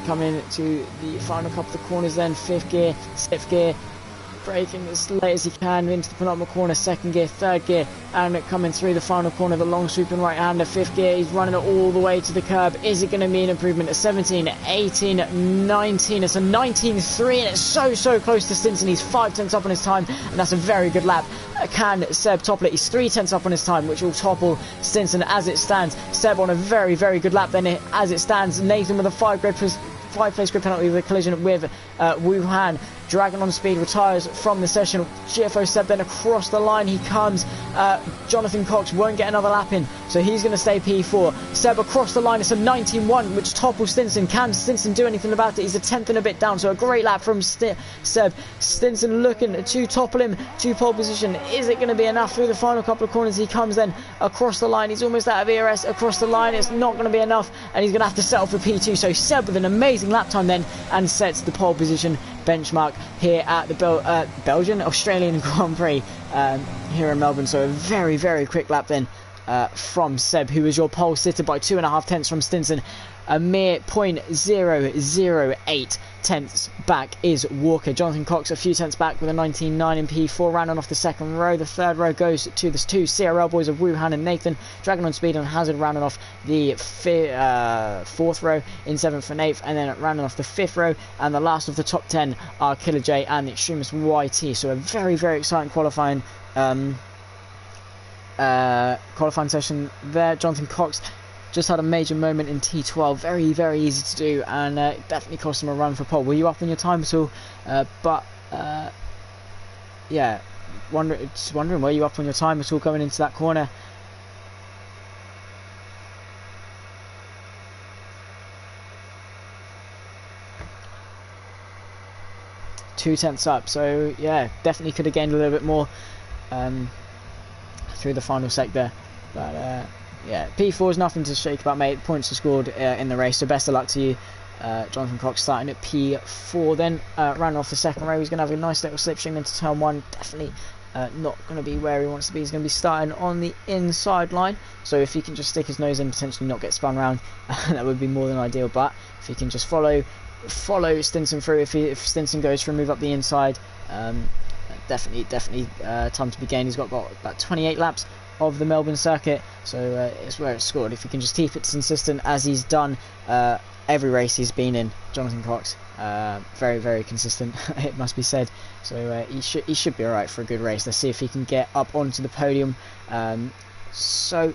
Coming to the final couple of corners then, 5th gear, 6th gear, braking as late as he can into the penultimate corner, 2nd gear, 3rd gear, and coming through the final corner, the long sweeping right hander, 5th gear. He's running it all the way to the curb. Is it going to be an improvement? At 17, 18, 19, it's a 19.3 and it's so close to Stinson. He's 5/10 up on his time and that's a very good lap. Can Seb topple it? He's 3/10 up on his time, which will topple Stinson as it stands. Seb on a very good lap then as it stands. Nathan with a 5-place grid penalty with a collision with Wuhan. Dragon on Speed retires from the session. GFO Seb then across the line he comes. Jonathan Cox won't get another lap in, so he's going to stay P4. Seb across the line, it's a 19.1 which topples Stinson. Can Stinson do anything about it? He's a tenth and a bit down, so a great lap from Seb. Stinson looking to topple him to pole position. Is it going to be enough through the final couple of corners? He comes then across the line. He's almost out of ERS across the line. It's not going to be enough and he's going to have to settle for P2. So Seb with an amazing lap time then and sets the pole position benchmark here at the Australian Grand Prix here in Melbourne. So a very quick lap then from Seb, who is your pole sitter, by 2.5 tenths from Stinson. A mere 0.008 tenths back is Walker. Jonathan Cox a few tenths back with a 19.9 in P4, rounding off the second row. The third row goes to the two CRL boys of Wuhan and Nathan. Dragon on speed and Hazard rounding off the fourth row in 7th and 8th, and then rounding off the 5th row. And the last of the top 10 are Killer J and the Extremist YT. So a very, very exciting qualifying session there. Jonathan Cox just had a major moment in T12, very, very easy to do, and definitely cost him a run for pole. Were you up on your time at all? Yeah, just wondering, were you up on your time at all going into that corner? Two tenths up, so yeah, definitely could have gained a little bit more through the final sector, but yeah, P4 is nothing to shake about, mate. Points are scored in the race, so best of luck to you. Jonathan Cox starting at P4, then rounding off the second row. He's going to have a nice little slipstream into turn 1. Definitely not going to be where he wants to be. He's going to be starting on the inside line, so if he can just stick his nose in, potentially not get spun round, that would be more than ideal. But if he can just follow Stinson through, if Stinson goes for a move up the inside, definitely time to be gained. He's got about 28 laps of the Melbourne circuit, so it's where it's scored. If he can just keep it consistent as he's done every race he's been in, Jonathan Cox, very, very consistent, it must be said. So he should be alright for a good race. Let's see if he can get up onto the podium. So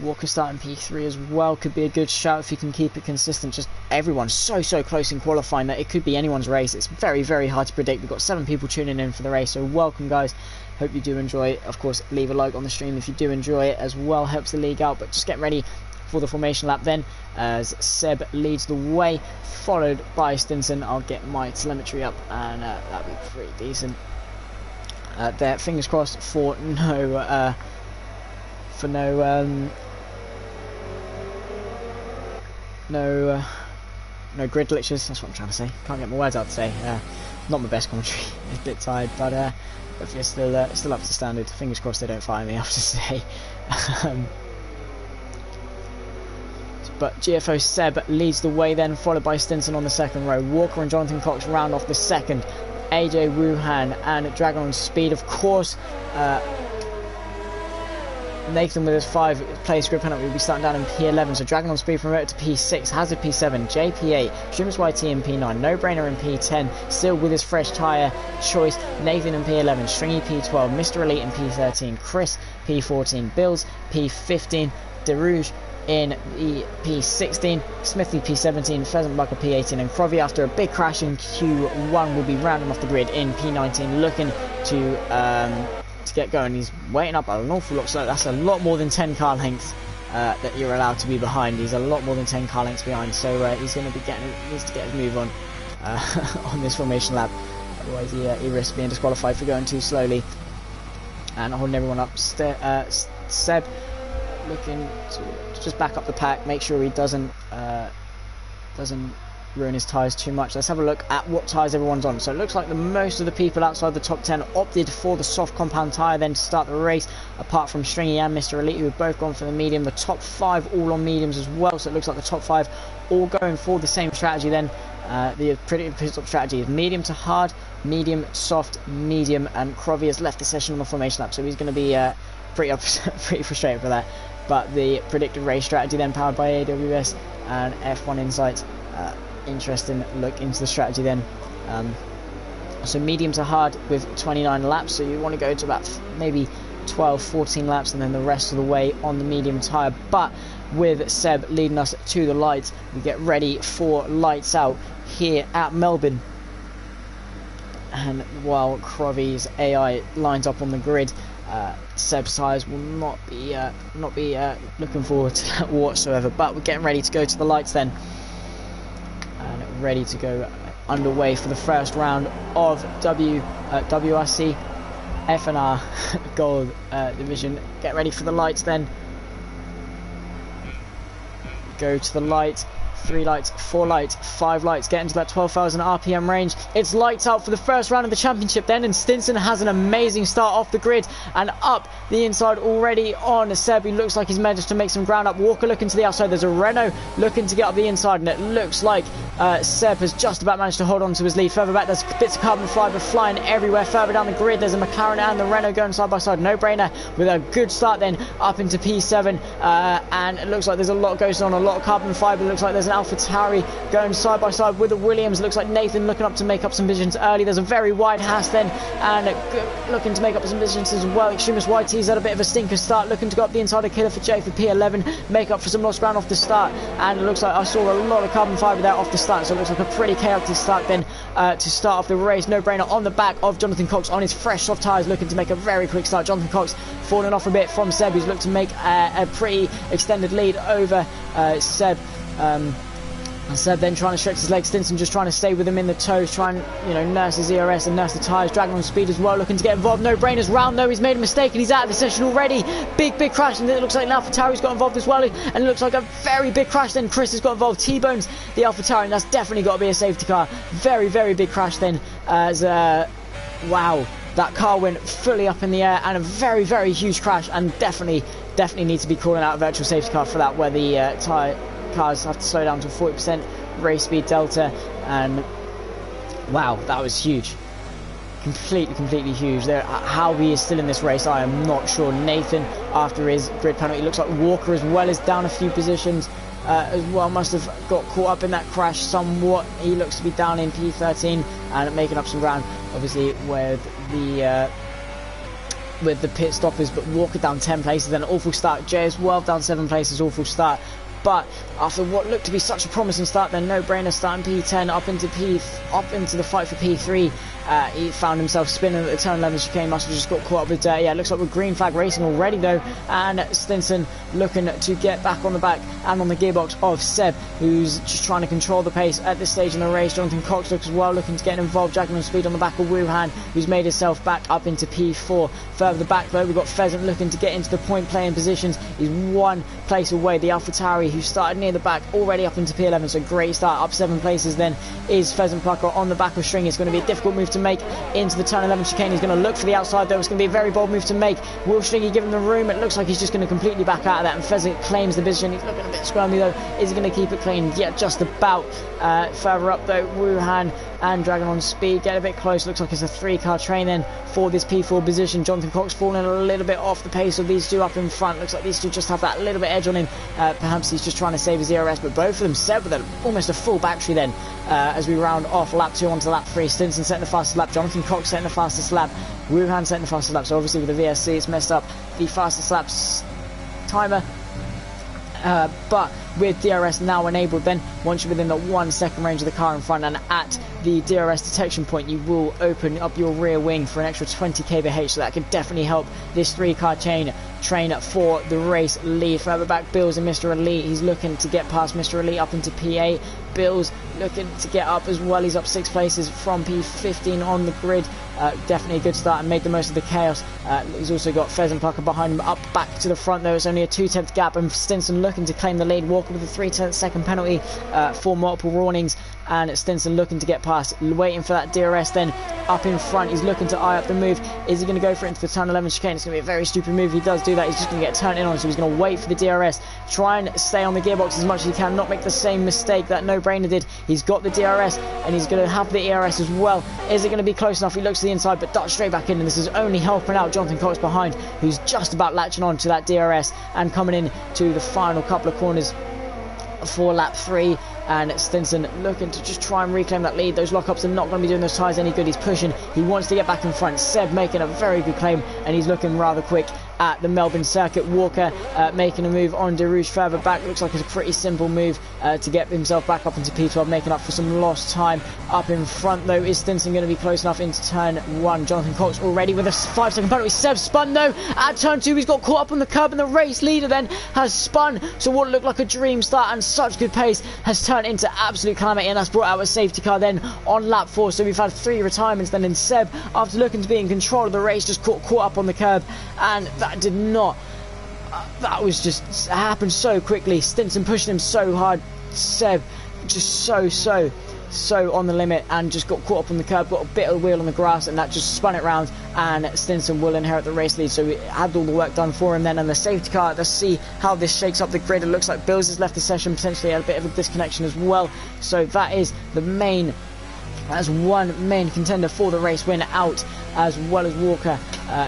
Walker starting P3 as well could be a good shout if he can keep it consistent. Just everyone's so close in qualifying that it could be anyone's race. It's very, very hard to predict. We've got 7 people tuning in for the race, so welcome, guys. Hope you do enjoy it. Of course, leave a like on the stream if you do enjoy it as well, helps the league out. But just get ready for the formation lap then, as Seb leads the way, followed by Stinson. I'll get my telemetry up, and that'll be pretty decent there. Fingers crossed for no grid glitches. That's what I'm trying to say. Can't get my words out today. Not my best commentary. It's a bit tired, but if you're still up to standard. Fingers crossed they don't fire me after today. But GFO Seb leads the way then, followed by Stinson on the second row. Walker and Jonathan Cox round off the second. AJ Wuhan and Dragon on speed, of course. Nathan with his 5 place grid penalty will be starting down in P11, so Dragon on speed promoted to P6, Hazard P7, JP8, Streamers YT in P9, No Brainer in P10, still with his fresh tyre choice, Nathan in P11, Stringy P12, Mr. Elite in P13, Chris P14, Bills P15, Derouge in P16, Smithy P17, Pheasant Bucker P18, and Crovey, after a big crash in Q1, will be rounding off the grid in P19, looking to get going. He's waiting up an awful lot slow. That's a lot more than 10 car lengths that you're allowed to be behind. He's a lot more than 10 car lengths behind, so he's going to be needs to get his move on this formation lap. Otherwise he risks being disqualified for going too slowly and holding everyone up. Seb looking to just back up the pack, make sure he doesn't ruin his tyres too much. Let's have a look at what tyres everyone's on. So it looks like most of the people outside the top 10 opted for the soft compound tyre then to start the race, apart from Stringy and Mr. Elite, who have both gone for the medium. The top 5 all on mediums as well, so it looks like the top 5 all going for the same strategy then. The predicted top strategy is medium to hard, medium, soft, medium, and Crovey has left the session on the formation lap, so he's going to be pretty frustrated for that. But the predicted race strategy then, powered by AWS and F1 Insights, interesting look into the strategy then. So medium to hard with 29 laps, so you want to go to about maybe 12-14 laps and then the rest of the way on the medium tyre. But with Seb leading us to the lights, we get ready for lights out here at Melbourne, and while Crovey's AI lines up on the grid, Seb's tyres will not be looking forward to that whatsoever. But we're getting ready to go to the lights then, and ready to go underway for the first round of RRC FNR Gold Division. Get ready for the lights then. Go to the light, 3 lights, 4 lights, 5 lights, getting to that 12,000 RPM range. It's lights out for the first round of the championship then, and Stinson has an amazing start off the grid and up the inside already on Seb. He looks like he's managed to make some ground up. Walker looking to the outside. There's a Renault looking to get up the inside, and it looks like Seb has just about managed to hold on to his lead. Further back, there's bits of carbon fibre flying everywhere. Further down the grid, there's a McLaren and the Renault going side by side. No brainer with a good start then up into P7, and it looks like there's a lot going on, a lot of carbon fibre. Looks like there's an AlphaTauri going side by side with the Williams. Looks like Nathan looking up to make up some visions early. There's a very wide Haas then, and looking to make up some visions as well. Extremist YT's had a bit of a stinker start, looking to go up the inside of Killer for J for P11, make up for some lost ground off the start, and it looks like I saw a lot of carbon fibre there off the start, so it looks like a pretty chaotic start then to start off the race. No brainer on the back of Jonathan Cox on his fresh soft tyres, looking to make a very quick start. Jonathan Cox falling off a bit from Seb, who's looked to make a pretty extended lead over Seb. Seb then trying to stretch his legs. Stinson just trying to stay with him in the toes, trying, nurse his ERS and nurse the tyres, dragging on speed as well, looking to get involved. No brainers round though, he's made a mistake and he's out of the session already. Big crash, and it looks like now AlphaTauri's got involved as well, and it looks like a very big crash then. Chris has got involved, T-bones the AlphaTauri, and that's definitely got to be a safety car. Very big crash then, as wow, that car went fully up in the air, and a very huge crash, and definitely needs to be calling out a virtual safety car for that, where the cars have to slow down to 40% race speed delta. And wow, that was huge, completely huge there. How he is still in this race, I am not sure. Nathan, after his grid penalty, looks like Walker as well is down a few positions as well, must have got caught up in that crash somewhat. He looks to be down in P13 and making up some ground, obviously, with the pit stoppers. But Walker down 10 places, then an awful start. Jay as well down 7 places, awful start. But after what looked to be such a promising start, then no brainer starting P10 up into the fight for P3. He found himself spinning at the turn 11 chicane, must have just got caught up with it looks like we're green flag racing already though, and Stinson looking to get back on the back and on the gearbox of Seb, who's just trying to control the pace at this stage in the race. Jonathan Cox looks as well, looking to get involved, dragging on speed on the back of Wuhan, who's made himself back up into P4. Further back though, we've got Pheasant looking to get into the point playing positions. He's 1 place away. The AlphaTauri, who started near the back, already up into P11, so great start, up 7 places then is Pheasant Plucker on the back of String. It's going to be a difficult move to make into the turn 11 chicane. He's going to look for the outside though. It's going to be a very bold move to make. Will Stringy give him the room? It looks like he's just going to completely back out of that, and Pheasant claims the position. He's looking a bit squirmy though. Is he going to keep it clean? Yeah, just about. Further up though, Wuhan and Dragon on speed get a bit close. Looks like it's a 3-car train then for this P4 position. Jonathan Cox falling a little bit off the pace of these two up in front. Looks like these two just have that little bit edge on him. Perhaps he's just trying to save his ERS, but both of them set with almost a full battery then, as we round off lap 2 onto lap 3. Stinson setting the fastest lap, Jonathan Cox setting the fastest lap, Wuhan setting the fastest lap. So obviously with the VSC it's messed up the fastest laps timer, but with DRS now enabled, then once you're within the 1 second range of the car in front and at the DRS detection point, you will open up your rear wing for an extra 20 kbh, so that could definitely help this 3-car train for the race lead. Further back, Bills and Mr. Elite. He's looking to get past Mr. Elite up into P8. Bills looking to get up as well. He's up 6 places from P15 on the grid. Definitely a good start and made the most of the chaos. He's also got Pheasant Plucker behind him, up back to the front though. It's only a 2/10 gap, and Stinson looking to claim the lead. Walker with a 3/10 penalty for multiple warnings, and Stinson looking to get past, waiting for that DRS then up in front. He's looking to eye up the move. Is he going to go for it into the turn 11 chicane? It's going to be a very stupid move. He does do that, he's just going to get turned in on, so he's going to wait for the DRS, try and stay on the gearbox as much as he can, not make the same mistake that No Brainer did. He's got the DRS and he's going to have the ERS as well. Is it going to be close enough? He looks to the inside but darts straight back in, and this is only helping out Jonathan Cox behind, who's just about latching on to that DRS and coming in to the final couple of corners for lap 3. And Stinson looking to just try and reclaim that lead. Those lockups are not going to be doing those tyres any good. He's pushing, he wants to get back in front. Seb making a very good claim, and he's looking rather quick at the Melbourne circuit. Walker making a move on DeRouche further back. Looks like it's a pretty simple move to get himself back up into P12, making up for some lost time. Up in front though, is Stinson going to be close enough into turn 1? Jonathan Cox already with a 5-second penalty. Seb spun though at turn 2. He's got caught up on the curb, and the race leader then has spun. So what looked like a dream start and such good pace has turned into absolute calamity, and that's brought out a safety car then on lap 4. So we've had 3 retirements then, and Seb, after looking to be in control of the race, just caught up on the curb, and that did not, that was just happened so quickly. Stinson pushing him so hard, Seb just so on the limit and just got caught up on the curb, got a bit of the wheel on the grass, and that just spun it round, and Stinson will inherit the race lead. So we had all the work done for him then, and the safety car, let's see how this shakes up the grid. It looks like Bills has left the session, potentially had a bit of a disconnection as well. So that is the main, as one main contender for the race win out, as well as Walker,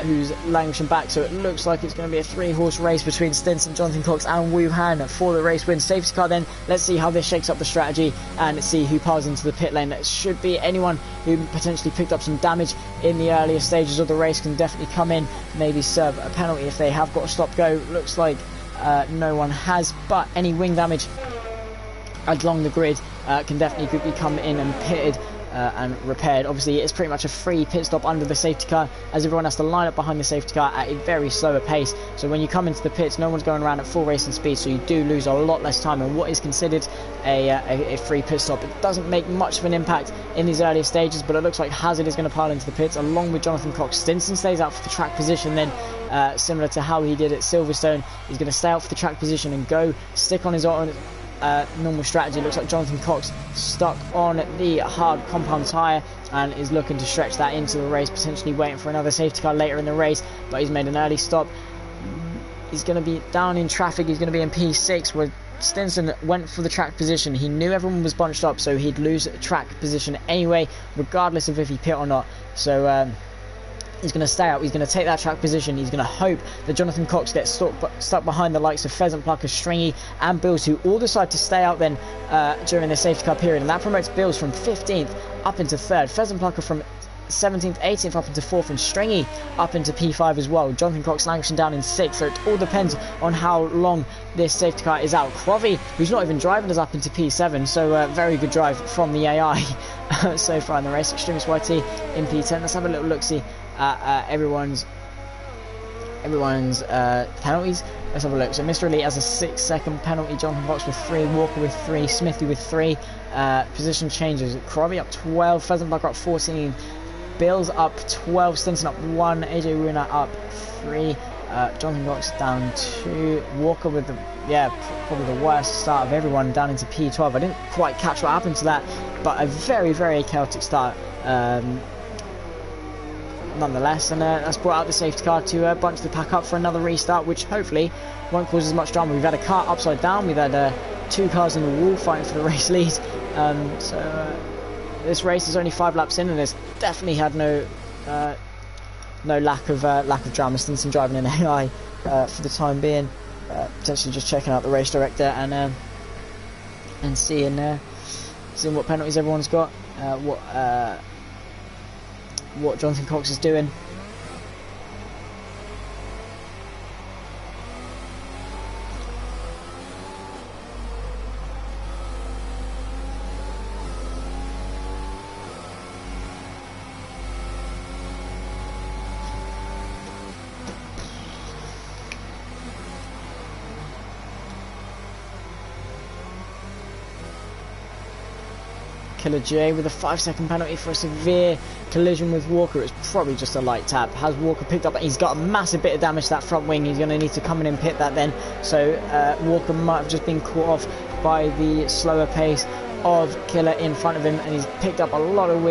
who's languishing back. So it looks like it's going to be a 3-horse race between Stinson, Jonathan Cox and Wu Han for the race win. Safety car then, let's see how this shakes up the strategy and see who piles into the pit lane. It should be anyone who potentially picked up some damage in the earlier stages of the race can definitely come in, maybe serve a penalty if they have got a stop go. Looks like no one has, but any wing damage along the grid can definitely come in and pitted and repaired. Obviously it's pretty much a free pit stop under the safety car, as everyone has to line up behind the safety car at a very slower pace. So when you come into the pits, no one's going around at full racing speed, so you do lose a lot less time in what is considered a free pit stop. It doesn't make much of an impact in these earlier stages, but it looks like Hazard is going to pile into the pits along with Jonathan Cox. Stinson stays out for the track position then, similar to how he did at Silverstone. He's going to stay out for the track position and go stick on his normal strategy. Looks like Jonathan Cox stuck on the hard compound tyre and is looking to stretch that into the race, potentially waiting for another safety car later in the race, but he's made an early stop. He's going to be down in traffic. He's going to be in P6, where Stinson went for the track position. He knew everyone was bunched up, so he'd lose track position anyway, regardless of if he pit or not. So he's going to stay out, he's going to take that track position, he's going to hope that Jonathan Cox gets stuck behind the likes of Pheasant Plucker, Stringy and Bills, who all decide to stay out then during the safety car period, and that promotes Bills from 15th up into 3rd, Pheasant Plucker from 17th, 18th up into 4th, and Stringy up into P5 as well. Jonathan Cox languishing down in 6th, so it all depends on how long this safety car is out. Crovey, who's not even driving, is up into P7, so very good drive from the AI so far in the race. Extremist YT in P10. Let's have a little look-see at everyone's penalties. Let's have a look. So Mr. Elite has a 6-second penalty, Jonathan Cox with 3, Walker with 3, Smithy with 3. Position changes, Crovey up 12, Pheasant Plucker up 14, Bills up 12, Stinson up 1, AJ Runa up 3, Jonathan Cox down 2, Walker with the, probably the worst start of everyone, down into P12. I didn't quite catch what happened to that, but a very, very chaotic start nonetheless, and that's brought out the safety car to bunch the pack up for another restart, which hopefully won't cause as much drama. We've had a car upside down, we've had 2 cars in the wall fighting for the race lead, so this race is only 5 laps in, and there's definitely had no lack of drama. Stinson driving an AI for the time being, potentially just checking out the race director and seeing what penalties everyone's got, what Jonathan Cox is doing. Killer J with a 5-second penalty for a severe collision with Walker. It's probably just a light tap. Has Walker picked up? He's got a massive bit of damage to that front wing. He's going to need to come in and pit that then. So Walker might have just been caught off by the slower pace of Killer in front of him, and he's picked up a lot of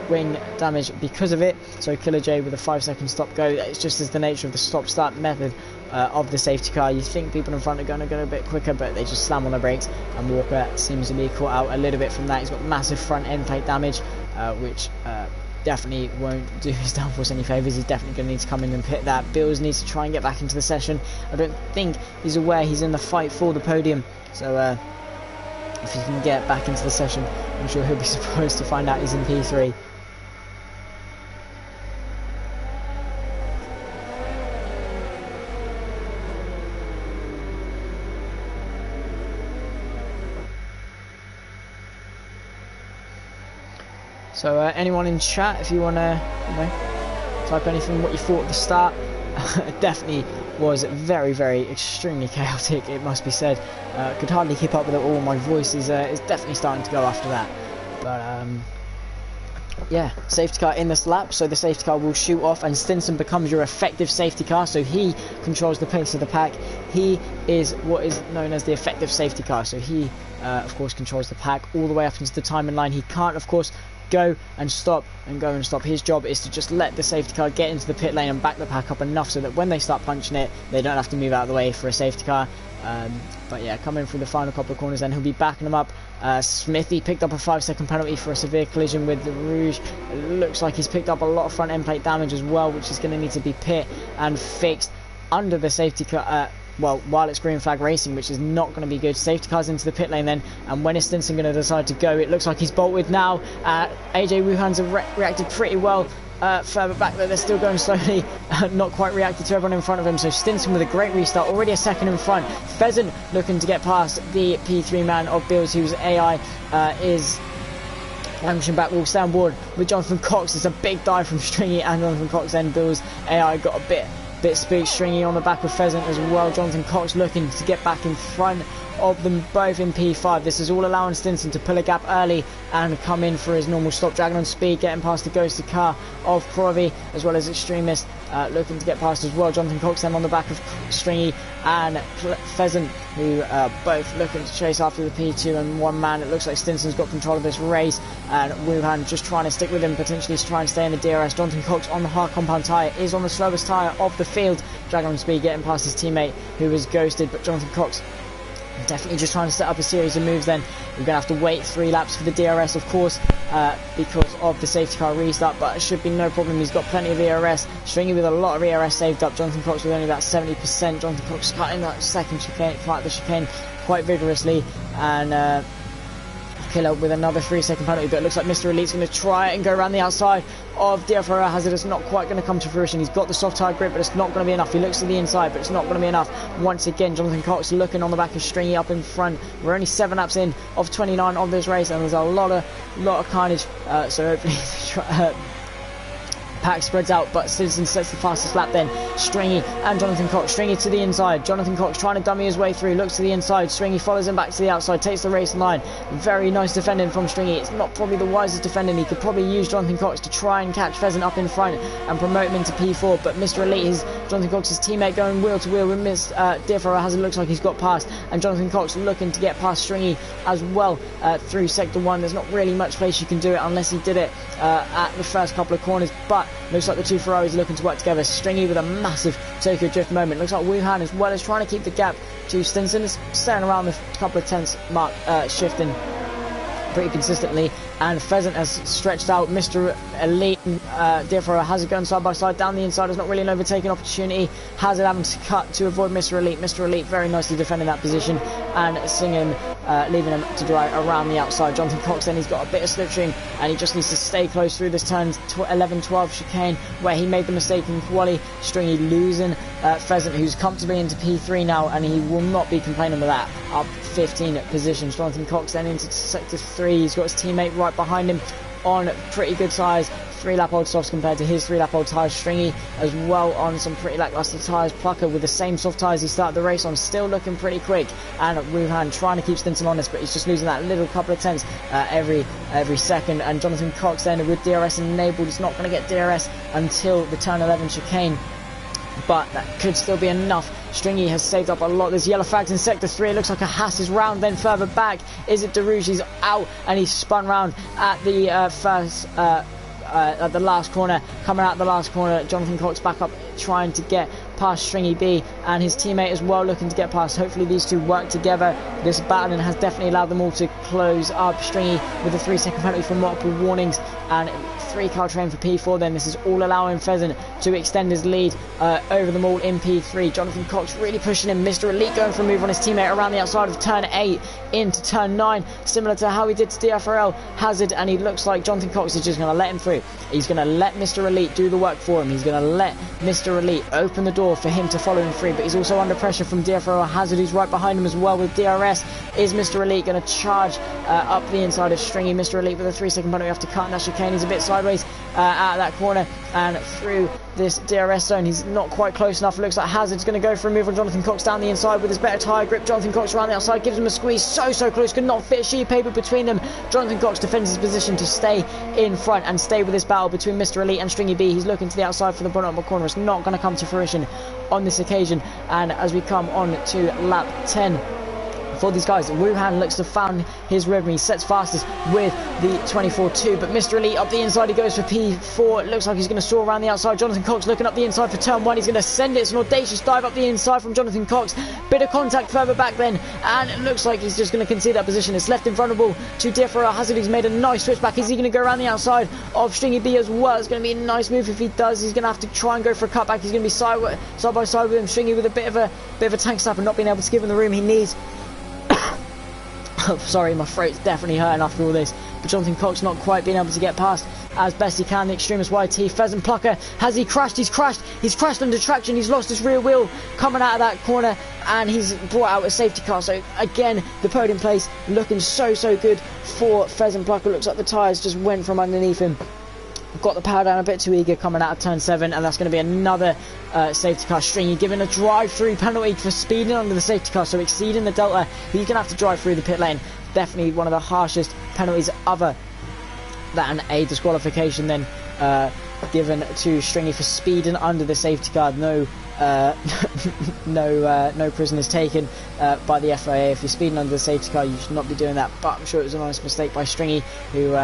wing damage because of it. So Killer J with a 5-second stop go. It's just as the nature of the stop-start method of the safety car. You think people in front are going to go a bit quicker, but they just slam on the brakes, and Walker seems to be caught out a little bit from that. He's got massive front end plate damage, which definitely won't do his downforce any favours. He's definitely going to need to come in and pit that. Bills needs to try and get back into the session. I don't think he's aware he's in the fight for the podium, so if he can get back into the session, I'm sure he'll be surprised to find out he's in P3. So anyone in chat, if you want to type anything, what you thought at the start. It definitely was very, very extremely chaotic, it must be said. Could hardly keep up with it all. My voice is definitely starting to go after that. But yeah, safety car in this lap, so the safety car will shoot off and Stinson becomes your effective safety car, so he controls the pace of the pack. He is what is known as the effective safety car, so he of course controls the pack all the way up into the timing line. He can't of course go and stop. His job is to just let the safety car get into the pit lane and back the pack up enough so that when they start punching it, they don't have to move out of the way for a safety car. But yeah, coming through the final couple of corners, then he'll be backing them up. Smithy picked up a 5-second penalty for a severe collision with the Rouge. It looks like he's picked up a lot of front end plate damage as well, which is going to need to be pit and fixed under the safety car. Well, while it's green flag racing, which is not going to be good. Safety cars into the pit lane then, and when is Stinson going to decide to go? It looks like he's bolted now. AJ Wuhan's reacted pretty well. Further back there, they're still going slowly, not quite reacted to everyone in front of him. So Stinson with a great restart, already a second in front. Pheasant looking to get past the P3 man of Bills, whose AI is pushing back. We'll stay on board with Jonathan Cox. It's a big dive from Stringy and Jonathan Cox, then Bills AI got a bit spooked. Stringy on the back of Pheasant as well. Jonathan Cox looking to get back in front of them both in P5. This is all allowing Stinson to pull a gap early and come in for his normal stop, dragging on speed, getting past the ghosted car of Provi as well as Extremist, looking to get past as well. Jonathan Cox then on the back of Stringy and Pheasant, who both looking to chase after the P2 and one man. It looks like Stinson's got control of this race and Wuhan just trying to stick with him, potentially to try and stay in the DRS. Jonathan Cox on the hard compound tyre is on the slowest tyre of the field, dragging on speed, getting past his teammate who was ghosted, but Jonathan Cox definitely just trying to set up a series of moves. Then we're going to have to wait 3 laps for the DRS, of course, because of the safety car restart, but it should be no problem. He's got plenty of ERS. Stringy with a lot of ERS saved up. Jonathan Cox with only about 70%. Jonathan Cox cutting that second chicane, the chicane quite vigorously, and Killer with another 3-second penalty, but it looks like Mr. Elite's going to try it and go around the outside of DFR Hazard. It's not quite going to come to fruition. He's got the soft tire grip, but it's not going to be enough. He looks to the inside, but it's not going to be enough. Once again, Jonathan Cox looking on the back of Stringy up in front. We're only 7 laps in of 29 of this race, and there's a lot of carnage. So hopefully pack spreads out, but Stinson sets the fastest lap then. Stringy and Jonathan Cox. Stringy to the inside. Jonathan Cox trying to dummy his way through. Looks to the inside. Stringy follows him back to the outside. Takes the race line. Very nice defending from Stringy. It's not probably the wisest defending. He could probably use Jonathan Cox to try and catch Pheasant up in front and promote him into P4. But Mr. Elite is Jonathan Cox's teammate, going wheel to wheel with Miss DFR Hazard. Looks like he's got past. And Jonathan Cox looking to get past Stringy as well through Sector 1. There's not really much place you can do it unless he did it at the first couple of corners. But looks like the two Ferraris looking to work together. Stringy with a massive Tokyo Drift moment. Looks like Wuhan, as well as trying to keep the gap to Stinson, is staying around the couple of tenths mark, shifting pretty consistently. And Pheasant has stretched out. Mr. Elite, DFR Hazard going side by side down the inside. It's not really an overtaking opportunity. Hazard having to cut to avoid Mr. Elite. Mr. Elite very nicely defending that position and leaving him to dry around the outside. Jonathan Cox then, he's got a bit of slipstream and he just needs to stay close through this turn 11-12 chicane where he made the mistake in quali. Stringy losing Pheasant, who's comfortably into P3 now, and he will not be complaining with that. Up 15 positions. Jonathan Cox then into Sector 3. He's got his teammate right behind him on pretty good tyres. 3-lap-old softs compared to his 3-lap-old tyres. Stringy as well on some pretty lackluster tyres. Plucker with the same soft tyres he started the race on, still looking pretty quick. And Wuhan trying to keep Stinson honest, but he's just losing that little couple of tenths every second. And Jonathan Cox then with DRS enabled, he's not going to get DRS until the turn 11 chicane, but that could still be enough. Stringy has saved up a lot. There's yellow flags in Sector 3. It looks like a Haas is round. Then further back, is it Derouge? He's out and he's spun round at the at the last corner. Coming out the last corner, Jonathan Cox back up trying to get past Stringy B, and his teammate as well looking to get past. Hopefully these two work together. This battling has definitely allowed them all to close up. Stringy with a 3-second penalty for multiple warnings and 3-car train for P4. Then this is all allowing Pheasant to extend his lead over them all in P3. Jonathan Cox really pushing him. Mr. Elite going for a move on his teammate around the outside of turn 8 into turn 9, similar to how he did to DFRL Hazard, and he looks like Jonathan Cox is just going to let him through. He's going to let Mr. Elite do the work for him. He's going to let Mr. Elite open the door for him to follow him through, but he's also under pressure from DFRL Hazard, who's right behind him as well with DRS. Is Mr. Elite going to charge up the inside of Stringy? Mr. Elite with a 3-second penalty after cutting that chicane. He's a bit sideways out of that corner and through this DRS zone. He's not quite close enough. It looks like Hazard's going to go for a move on Jonathan Cox down the inside with his better tyre grip. Jonathan Cox around the outside, gives him a squeeze. So close, could not fit a sheet of paper between them. Jonathan Cox defends his position to stay in front and stay with this battle between Mr. Elite and Stringy B. He's looking to the outside for the bottom corner. It's not going to come to fruition on this occasion. And as we come on to lap 10 for these guys, Wuhan looks to find his rhythm. He sets fastest with the 24.2, but Mr. Elite up the inside, he goes for P4. It looks like he's going to soar around the outside. Jonathan Cox looking up the inside for turn 1. He's going to send it. It's an audacious dive up the inside from Jonathan Cox. Bit of contact further back then, and it looks like he's just going to concede that position. It's left invulnerable to Differa. Hazard, who's made a nice switch back. Is he going to go around the outside of Stringy B as well? It's going to be a nice move if he does. He's going to have to try and go for a cutback. He's going to be side by side with him. Stringy with a bit of a tank snap and not being able to give him the room he needs. Sorry, my throat's definitely hurting after all this. But Jonathan Cox not quite being able to get past as best he can. The Extremist YT Pheasant Plucker, has he crashed? He's crashed under traction. He's lost his rear wheel coming out of that corner, and he's brought out a safety car. So again, the podium place looking so good for Pheasant Plucker. Looks like the tyres just went from underneath him. Got the power down a bit too eager coming out of turn 7, and that's going to be another safety car. Stringy given a drive-through penalty for speeding under the safety car, so exceeding the delta. He's going to have to drive through the pit lane. Definitely one of the harshest penalties other than a disqualification then given to Stringy for speeding under the safety car. No prisoners taken by the FIA. If you're speeding under the safety car, you should not be doing that, but I'm sure it was a nice mistake by Stringy, who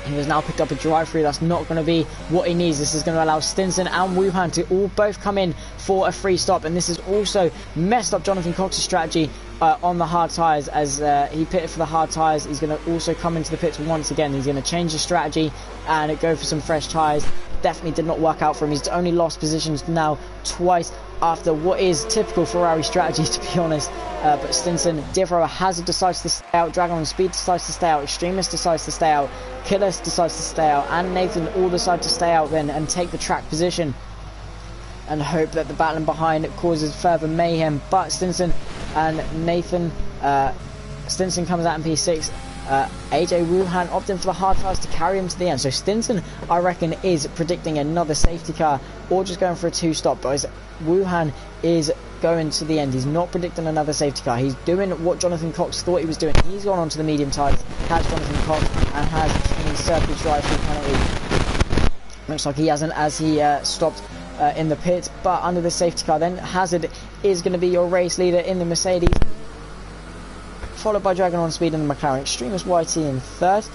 he has now picked up a drive-through. That's not going to be what he needs. This is going to allow Stinson and Wuhan to both come in for a free stop, and this has also messed up Jonathan Cox's strategy on the hard tyres. As he pitted for the hard tyres, he's going to also come into the pits once again. He's going to change his strategy and go for some fresh tyres. Definitely did not work out for him. He's only lost positions now twice after what is typical Ferrari strategy, to be honest. But Stinson, Differa, Hazard decides to stay out, Dragon on Speed decides to stay out, Extremist decides to stay out, Killis decides to stay out, and Nathan all decide to stay out then and take the track position and hope that the battling behind causes further mayhem. But Stinson and Nathan, Stinson comes out in P6. AJ Wuhan opting for the hard tyres to carry him to the end. So Stinson, I reckon, is predicting another safety car or just going for a 2-stop. But Wuhan is going to the end. He's not predicting another safety car. He's doing what Jonathan Cox thought he was doing. He's gone onto the medium tyres, has Jonathan Cox, and has clean circuit drive-through penalty. Looks like he hasn't, as he stopped in the pit. But under the safety car then, Hazard is going to be your race leader in the Mercedes, followed by Dragon on Speed in the McLaren. Extremist YT in third,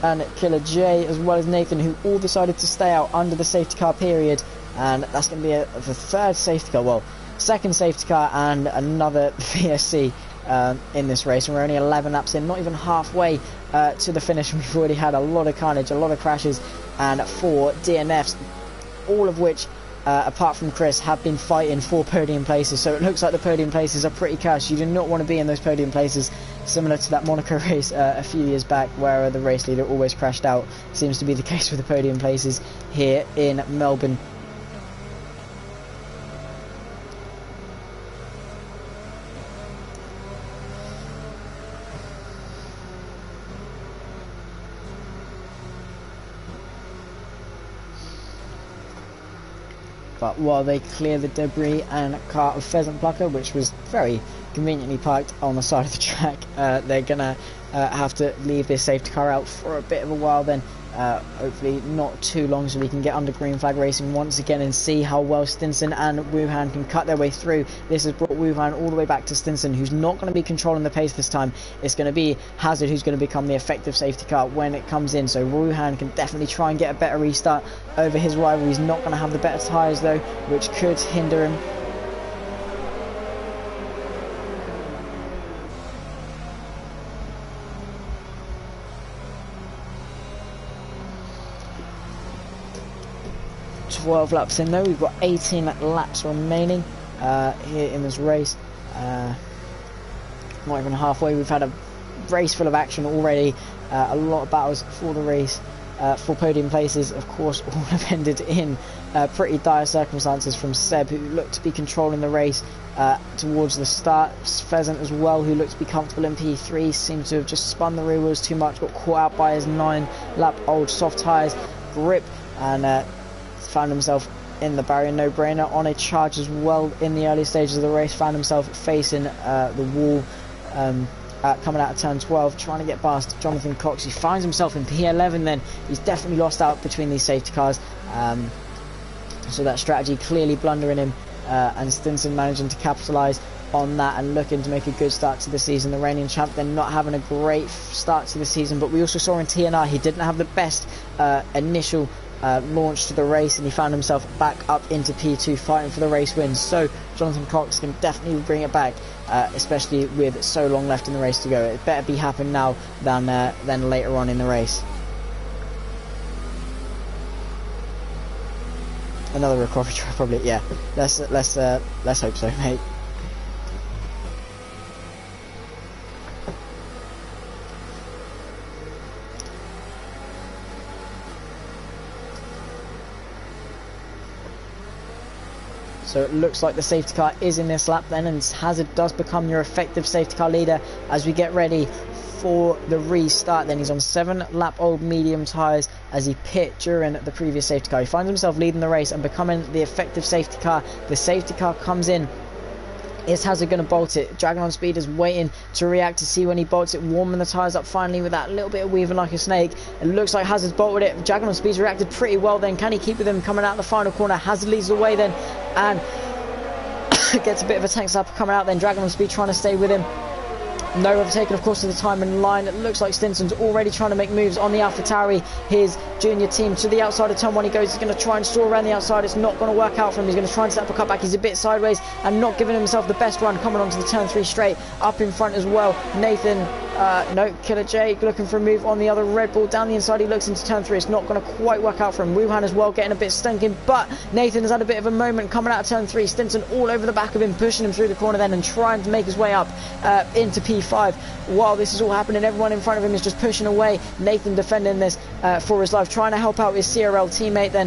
and Killer J as well as Nathan, who all decided to stay out under the safety car period. And that's going to be the third safety car, well, second safety car and another VSC in this race. And we're only 11 laps in, not even halfway to the finish, and we've already had a lot of carnage, a lot of crashes, and 4 DNFs, all of which apart from Chris, have been fighting for podium places. So it looks like the podium places are pretty cursed. You do not want to be in those podium places, similar to that Monaco race a few years back, where the race leader always crashed out. Seems to be the case with the podium places here in Melbourne. But while they clear the debris and car of Pheasant Plucker, which was very conveniently parked on the side of the track, they're gonna have to leave this safety car out for a bit of a while then. Hopefully not too long, so we can get under green flag racing once again and see how well Stinson and Wuhan can cut their way through. This has brought Wuhan all the way back to Stinson, who's not going to be controlling the pace this time. It's going to be Hazard who's going to become the effective safety car when it comes in, so Wuhan can definitely try and get a better restart over his rival. He's not going to have the better tyres though, which could hinder him. Laps in though, we've got 18 laps remaining here in this race. Not even halfway. We've had a race full of action already, a lot of battles for the race, for podium places. Of course, all have ended in pretty dire circumstances from Seb, who looked to be controlling the race towards the start. Pheasant as well, who looked to be comfortable in P3, seemed to have just spun the rear wheels too much, got caught out by his 9-lap old soft tyres grip, and found himself in the barrier, no brainer, on a charge as well in the early stages of the race, found himself facing the wall, coming out of turn 12, trying to get past Jonathan Cox. He finds himself in P11 then. He's definitely lost out between these safety cars, so that strategy clearly blundering him, and Stinson managing to capitalise on that and looking to make a good start to the season. The reigning champ then not having a great start to the season, but we also saw in TNR he didn't have the best initial launch to the race, and he found himself back up into P2 fighting for the race win. So Jonathan Cox can definitely bring it back, especially with so long left in the race to go. It better be happening now than later on in the race. Another recovery try, probably. Yeah, let's hope so, mate. So it looks like the safety car is in this lap then, and Hazard does become your effective safety car leader as we get ready for the restart. Then he's on 7-lap-old medium tyres as he pit during the previous safety car. He finds himself leading the race and becoming the effective safety car. The safety car comes in. Is Hazard going to bolt it? Dragon on Speed is waiting to react to see when he bolts it, warming the tyres up finally with that little bit of weaving like a snake. It looks like Hazard's bolted it. Dragon on Speed's reacted pretty well then. Can he keep with him coming out the final corner? Hazard leads the way then and gets a bit of a tank slap coming out then. Dragon on Speed trying to stay with him. No overtaken, of course, to the time in line. It looks like Stinson's already trying to make moves on the AlphaTauri, his junior team. To the outside of turn 1 he goes. He's going to try and store around the outside. It's not going to work out for him. He's going to try and set up a cutback. He's a bit sideways and not giving himself the best run. Coming onto the turn 3 straight. Up in front as well, Nathan, no, Killer J looking for a move on the other Red Bull. Down the inside he looks into turn 3. It's not going to quite work out for him. Wuhan as well getting a bit stinking, but Nathan has had a bit of a moment coming out of turn 3. Stinson all over the back of him, pushing him through the corner then and trying to make his way up into P5. While this is all happening, everyone in front of him is just pushing away. Nathan defending this for his life, trying to help out his CRL teammate then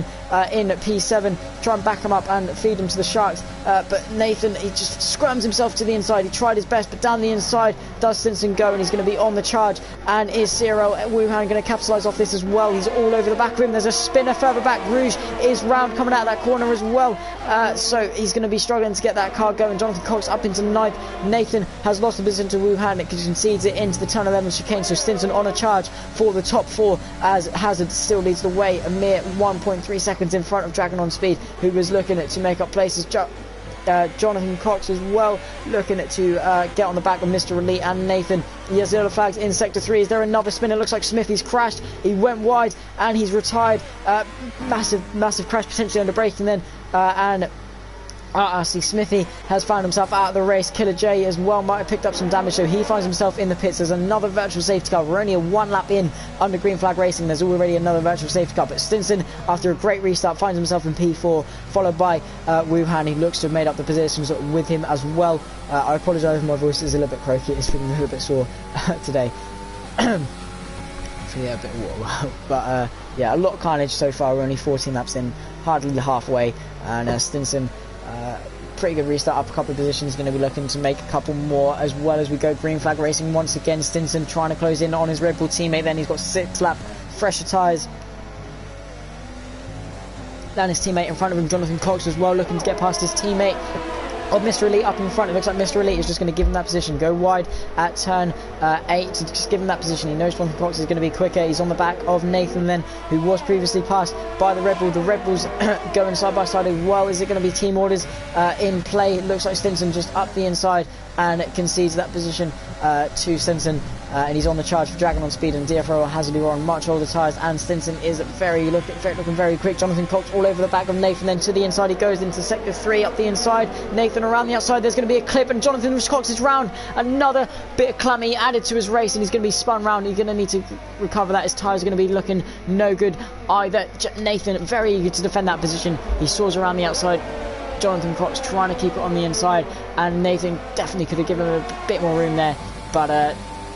in P7, try and back him up and feed him to the Sharks. But Nathan, he just scrums himself to the inside. He tried his best, but down the inside does Stinson go, and he's going to be on the charge. And is CRL Wuhan going to capitalise off this as well? He's all over the back of him. There's a spinner further back. Rouge is round coming out of that corner as well. So he's going to be struggling to get that car going. Jonathan Cox up into 9th. Nathan has lost the position to Wuhan. It concedes it into the turn 11 chicane. So Stinson on a charge for the top 4 as Hazard still leads the way, a mere 1.3 seconds in front of Dragon on Speed, who was looking to make up places. Jonathan Cox as well looking to get on the back of Mr. Elite and Nathan. He has yellow flags in sector 3. Is there another spin? It looks like Smithy's crashed. He went wide and he's retired. Massive crash potentially under braking then, and RRC Smithy has found himself out of the race. Killer J as well might have picked up some damage, so he finds himself in the pits. There's another virtual safety car. We're only a 1 lap in under green flag racing. There's already another virtual safety car, but Stinson, after a great restart, finds himself in P4, followed by Wuhan. He looks to have made up the positions with him as well. I apologise if my voice is a little bit croaky. It's feeling a little bit sore today. Yeah, a bit of water. But yeah, a lot of carnage so far. We're only 14 laps in, hardly halfway, and Stinson, pretty good restart, up a couple of positions, going to be looking to make a couple more as well as we go green flag racing once again. Stinson trying to close in on his Red Bull teammate then. He's got 6 lap fresher tyres than his teammate in front of him. Jonathan Cox as well looking to get past his teammate of Mr. Elite up in front. It looks like Mr. Elite is just going to give him that position. Go wide at turn 8 to just give him that position. He knows Jonathan Cox is going to be quicker. He's on the back of Nathan then, who was previously passed by the Red Bull. The Red Bulls going side by side as well. Is it going to be team orders in play? It looks like Stinson just up the inside and concedes that position to Stinson. And he's on the charge for Dragon on Speed, and DFRO Hazard who are on much older tyres, and Stinson is looking very quick. Jonathan Cox all over the back of Nathan, then to the inside he goes into sector 3 up the inside. Nathan around the outside, there's going to be a clip, and Jonathan Cox is round. Another bit of clammy added to his race, and he's going to be spun round. He's going to need to recover that. His tyres are going to be looking no good either. Nathan very eager to defend that position. He soars around the outside. Jonathan Cox trying to keep it on the inside, and Nathan definitely could have given him a bit more room there, but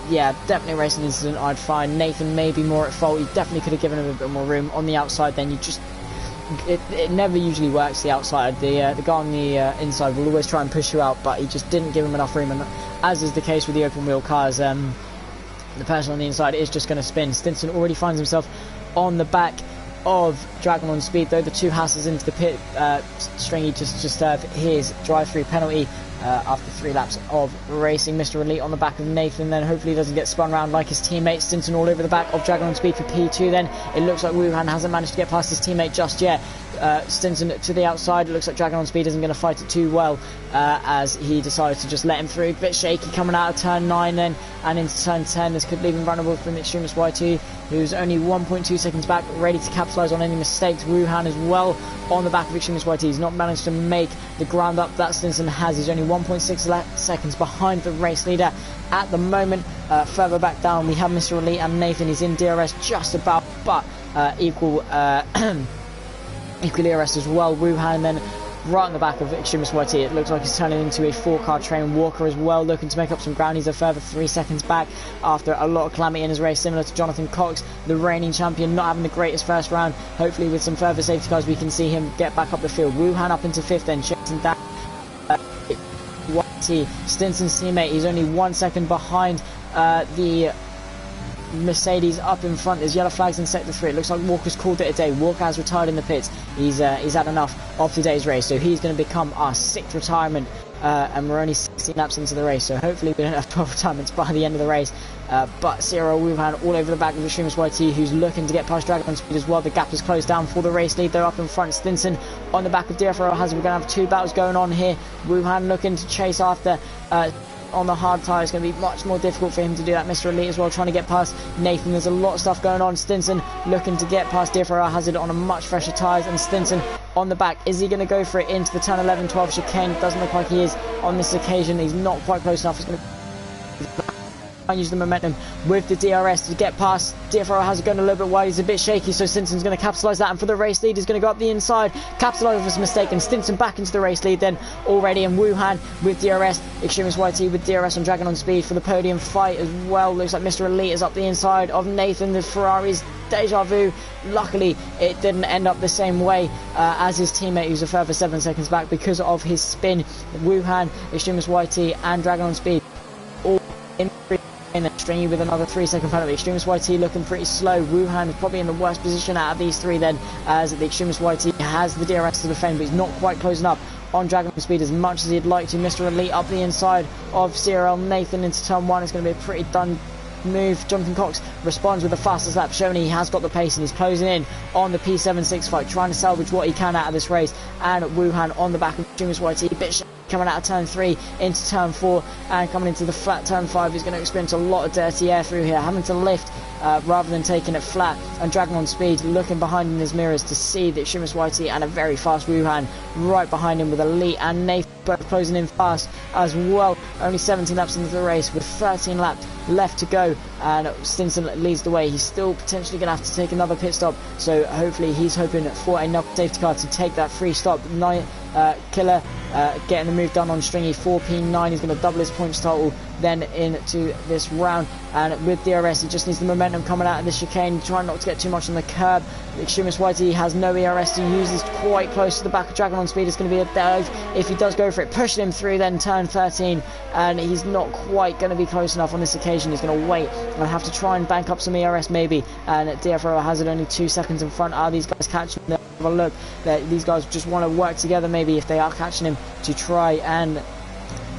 yeah, definitely a racing incident. I'd find Nathan may be more at fault. He definitely could have given him a bit more room on the outside. Then you just, it never usually works the outside. The guy on the inside will always try and push you out, but he just didn't give him enough room, and as is the case with the open wheel cars, the person on the inside is just going to spin. Stinson already finds himself on the back of Dragon on Speed, though. The two hassles into the pit. Stringy just served his drive-through penalty after 3 laps of racing. Mr. Elite on the back of Nathan, then hopefully doesn't get spun around like his teammate. Stinson all over the back of Dragon on Speed for P2 then. It looks like Wuhan hasn't managed to get past his teammate just yet. Stinson to the outside. It looks like Dragon on Speed isn't going to fight it too well as he decided to just let him through. Bit shaky coming out of turn 9 then and into turn 10. This could leave him vulnerable from Extremist YT, who's only 1.2 seconds back, ready to capitalise on any mistakes. Wuhan as well on the back of Extremist YT. He's not managed to make the ground up that Stinson has. He's only 1.6 seconds behind the race leader at the moment. Further back down we have Mr. Elite and Nathan. He's in DRS just about, but equally DRS as well. Wuhan then right on the back of Extremist YT. It looks like he's turning into a 4-car train. Walker as well, looking to make up some ground. He's a further 3 seconds back after a lot of calamity in his race, similar to Jonathan Cox, the reigning champion, not having the greatest first round. Hopefully with some further safety cars we can see him get back up the field. Wuhan up into 5th then, chasing down YT, Stinson's teammate. He's only 1 second behind the Mercedes up in front. There's yellow flags in sector 3. It looks like Walker's called it a day. Walker has retired in the pits. He's had enough of today's race, so he's going to become our 6th retirement, and we're only 16 laps into the race, so hopefully we don't have 12 retirements by the end of the race. But Cyril Wuhan all over the back of Extremist YT, who's looking to get past Dragon on Speed as well. The gap is closed down for the race lead. They're up in front. Stinson on the back of DFRO Hazard. We're going to have 2 battles going on here. Wuhan looking to chase after on the hard tyre. It's going to be much more difficult for him to do that. Mr. Elite as well, trying to get past Nathan. There's a lot of stuff going on. Stinson looking to get past DFR Hazard on a much fresher tyres, and Stinson on the back. Is he going to go for it into the turn 11-12 chicane? It doesn't look like he is on this occasion. He's not quite close enough. He's going to use the momentum with the DRS to get past. DFR has gone a little bit wide. He's a bit shaky, so Stinson's going to capitalise that, and for the race lead, he's going to go up the inside, capitalise on his mistake, and Stinson back into the race lead then already, and Wuhan with DRS, Extremist YT with DRS on Dragon on Speed for the podium fight as well. Looks like Mr. Elite is up the inside of Nathan. The Ferrari's deja vu. Luckily it didn't end up the same way as his teammate, who's a further 7 seconds back because of his spin. Wuhan, Extremist YT and Dragon on Speed all in and then Stringy with another 3-second penalty. Extremist YT looking pretty slow. Wuhan is probably in the worst position out of these 3 then, as the Extremist YT has the DRS to defend, but he's not quite close enough on Dragon Speed as much as he'd like to. Mr. Elite up the inside of Cyril Nathan into turn 1. It's going to be a pretty done move. Jonathan Cox responds with the fastest lap, showing he has got the pace and he's closing in on the P76 fight, trying to salvage what he can out of this race. And Wuhan on the back of Extremist YT, bit coming out of turn 3 into turn 4 and coming into the flat turn 5. He's going to experience a lot of dirty air through here, having to lift rather than taking it flat, and Dragon on Speed looking behind in his mirrors to see the Extremist YT and a very fast Wuhan right behind him with Elite and Nathan both closing in fast as well. Only 17 laps into the race with 13 laps left to go, and Stinson leads the way. He's still potentially going to have to take another pit stop, so hopefully he's hoping for another safety car to take that free stop. Killer getting the move done on Stringy, 4P9. He's going to double his points total then into this round, and with DRS he just needs the momentum coming out of the chicane, trying not to get too much on the curb. The Extremist YT has no ERS to use. He's quite close to the back of Dragon on Speed. It's going to be a dive if he does go for it, pushing him through then turn 13, and he's not quite going to be close enough on this occasion. He's going to wait and have to try and bank up some ERS maybe, and DFRO has it only 2 seconds in front. Are these guys catching him? Have a look that these guys just want to work together maybe, if they are catching him, to try and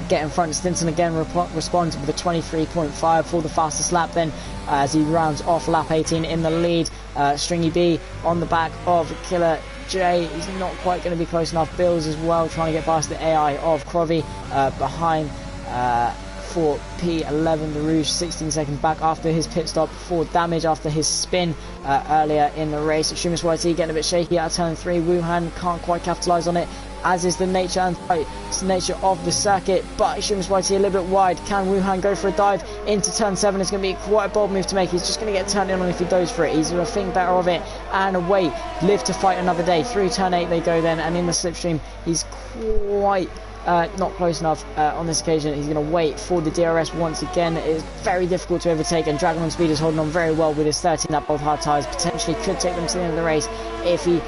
get in front. Stinson again responds with a 23.5 for the fastest lap then, as he rounds off lap 18 in the lead. Stringy B on the back of Killer J. He's not quite going to be close enough. Bills as well trying to get past the AI of Crovey behind for P11 the Rouge, 16 seconds back after his pit stop for damage after his spin earlier in the race. Extremist YT getting a bit shaky out of turn 3. Wuhan can't quite capitalise on it, as is the nature of the circuit, but Extremist YT a little bit wide. Can Wuhan go for a dive into turn 7? It's going to be quite a bold move to make. He's just going to get turned in on if he goes for it. He's going to think better of it and away, live to fight another day. Through turn 8 they go then, and in the slipstream he's quite not close enough on this occasion. He's going to wait for the DRS once again. It's very difficult to overtake, and Dragon on Speed is holding on very well with his 13 lap of hard tyres. Potentially could take them to the end of the race if he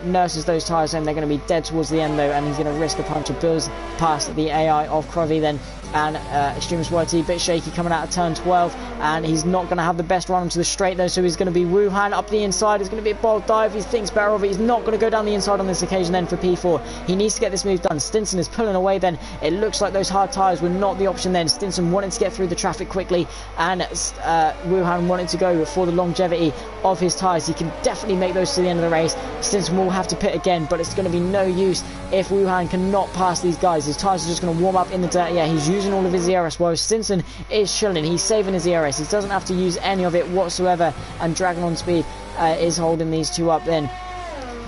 nurses those tyres home. They're going to be dead towards the end though, and he's going to risk a puncture. Bills past the AI of Crovey then, and Extremist YT a bit shaky coming out of turn 12, and he's not going to have the best run onto the straight though, so he's going to be Wuhan up the inside. It's going to be a bold dive. He thinks better of it. He's not going to go down the inside on this occasion then for P4. He needs to get this move done. Stinson is pulling away then. It looks like those hard tyres were not the option then. Stinson wanted to get through the traffic quickly, and Wuhan wanted to go for the longevity of his tyres. He can definitely make those to the end of the race. Stinson will have to pit again, but it's going to be no use if Wuhan cannot pass these guys. His tyres are just going to warm up in the dirt. Yeah, he's using all of his ERS, while Stinson is chilling. He's saving his ERS. He doesn't have to use any of it whatsoever, and Dragon on Speed is holding these two up then.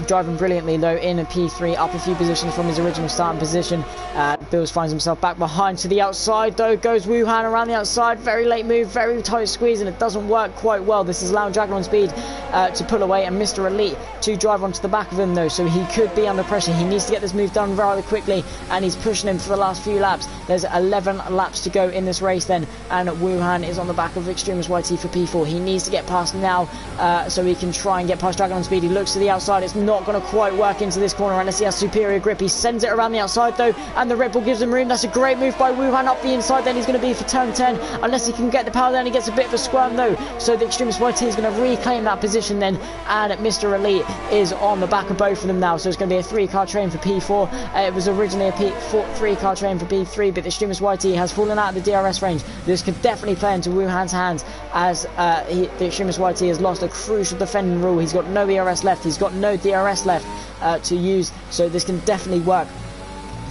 Driving brilliantly though in a P3, up a few positions from his original starting position. Bills finds himself back behind. To the outside though goes Wuhan around the outside. Very late move, very tight squeeze, and it doesn't work quite well. This is allowing Dragon on Speed to pull away, and Mr. Elite to drive onto the back of him though, so he could be under pressure. He needs to get this move done rather quickly, and he's pushing him for the last few laps. There's 11 laps to go in this race then, and Wuhan is on the back of Extremist YT for P4. He needs to get past now so he can try and get past Dragon on Speed. He looks to the outside. It's not going to quite work into this corner unless he has superior grip. He sends it around the outside though, and the Red Bull gives him room. That's a great move by Wuhan up the inside. Then he's going to be for turn 10 unless he can get the power down. He gets a bit of a squirm though, so the Extremist YT is going to reclaim that position then, and Mr. Elite is on the back of both of them now, so it's going to be a 3-car train for P4. It was originally a 3-car train for P3, but the Extremist YT has fallen out of the DRS range. This could definitely play into Wuhan's hands, as the Extremist YT has lost a crucial defending rule. He's got no ERS left, he's got no DRS left to use, so this can definitely work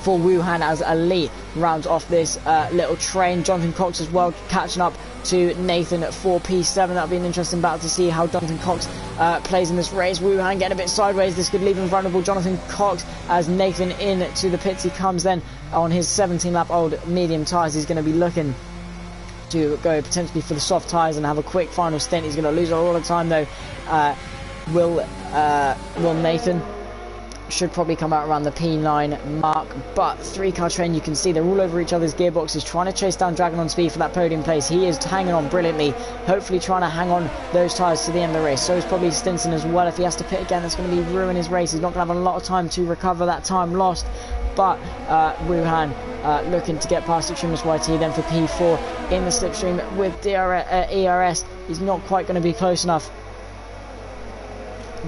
for Wuhan as Elite rounds off this little train. Jonathan Cox as well catching up to Nathan at 4P7. That'll be an interesting battle to see how Jonathan Cox plays in this race. Wuhan getting a bit sideways. This could leave him vulnerable. Jonathan Cox as Nathan into the pits. He comes then on his 17-lap old medium tyres. He's going to be looking to go potentially for the soft tyres and have a quick final stint. He's going to lose a lot of time though. Will Nathan should probably come out around the P9 mark, but 3-car train, you can see they're all over each other's gearboxes trying to chase down Dragon on Speed for that podium place. He is hanging on brilliantly, hopefully trying to hang on those tyres to the end of the race. So is probably Stinson as well. If he has to pit again, that's going to be ruin his race. He's not going to have a lot of time to recover that time lost, but Wuhan looking to get past Extremist YT then for P4 in the slipstream with ERS. He's not quite going to be close enough.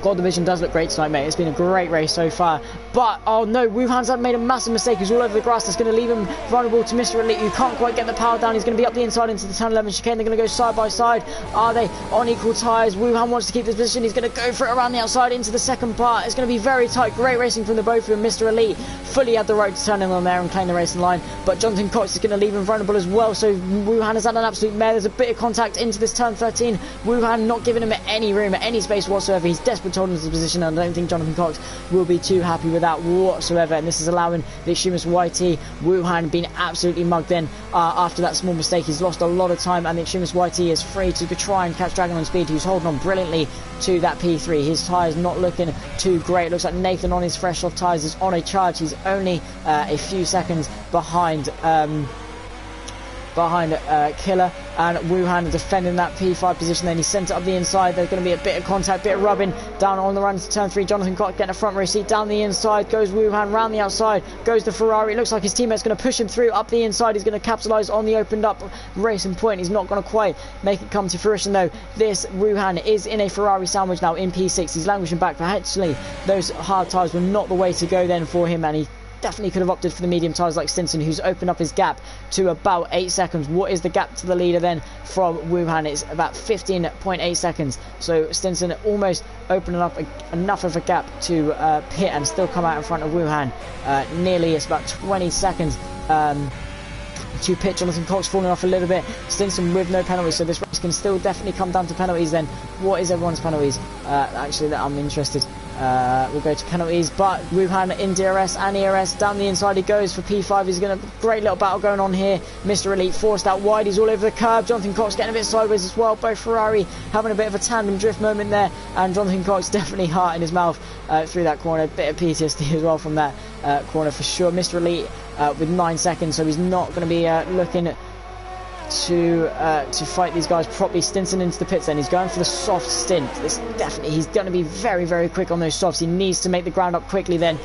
God Division does look great tonight, mate. It's been a great race so far. But, oh no, Wuhan's made a massive mistake. He's all over the grass. That's going to leave him vulnerable to Mr. Elite, who can't quite get the power down. He's going to be up the inside into the turn 11 chicane. They're going to go side by side. Are they on equal tyres? Wuhan wants to keep this position. He's going to go for it around the outside into the second part. It's going to be very tight. Great racing from the both of them. Mr. Elite fully had the right to turn in on there and claim the racing line. But Jonathan Cox is going to leave him vulnerable as well. So Wuhan has had an absolute mare. There's a bit of contact into this turn 13. Wuhan not giving him any room, any space whatsoever. He's desperate to hold into the position, and I don't think Jonathan Cox will be too happy with that whatsoever. And this is allowing the Extremist YT, Wuhan, being absolutely mugged in after that small mistake. He's lost a lot of time, and the Extremist YT is free to try and catch Dragon on Speed, who's holding on brilliantly to that P3. His tyres not looking too great. Looks like Nathan on his fresh off tyres is on a charge. He's only a few seconds behind Killer, and Wuhan defending that P5 position. Then he sent it up the inside. There's going to be a bit of contact, bit of rubbing down on the run to turn 3. Jonathan Cox getting a front row seat down the inside. Goes Wuhan round the outside. Goes the Ferrari. It looks like his teammate's going to push him through up the inside. He's going to capitalise on the opened up racing point. He's not going to quite make it come to fruition though. This Wuhan is in a Ferrari sandwich now in P6. He's languishing back, but actually those hard tyres were not the way to go then for him, and he definitely could have opted for the medium tyres like Stinson, who's opened up his gap to about 8 seconds. What is the gap to the leader then from Wuhan? It's about 15.8 seconds. So Stinson almost opening up enough of a gap to pit and still come out in front of Wuhan. Nearly, it's about 20 seconds to pit. Jonathan Cox falling off a little bit. Stinson with no penalties, so this race can still definitely come down to penalties then. What is everyone's penalties? Actually, I'm interested. We'll go to penalties, but Wuhan in DRS and ERS down the inside he goes for P5. He's going to great little battle going on here. Mr. Elite forced out wide. He's all over the curb. Jonathan Cox getting a bit sideways as well. Both Ferrari having a bit of a tandem drift moment there, and Jonathan Cox definitely heart in his mouth through that corner. A bit of PTSD as well from that corner for sure. Mr. Elite with 9 seconds, so he's not going to be looking to fight these guys properly. Stinson into the pits then. He's going for the soft stint. He's going to be very, very quick on those softs. He needs to make the ground up quickly then,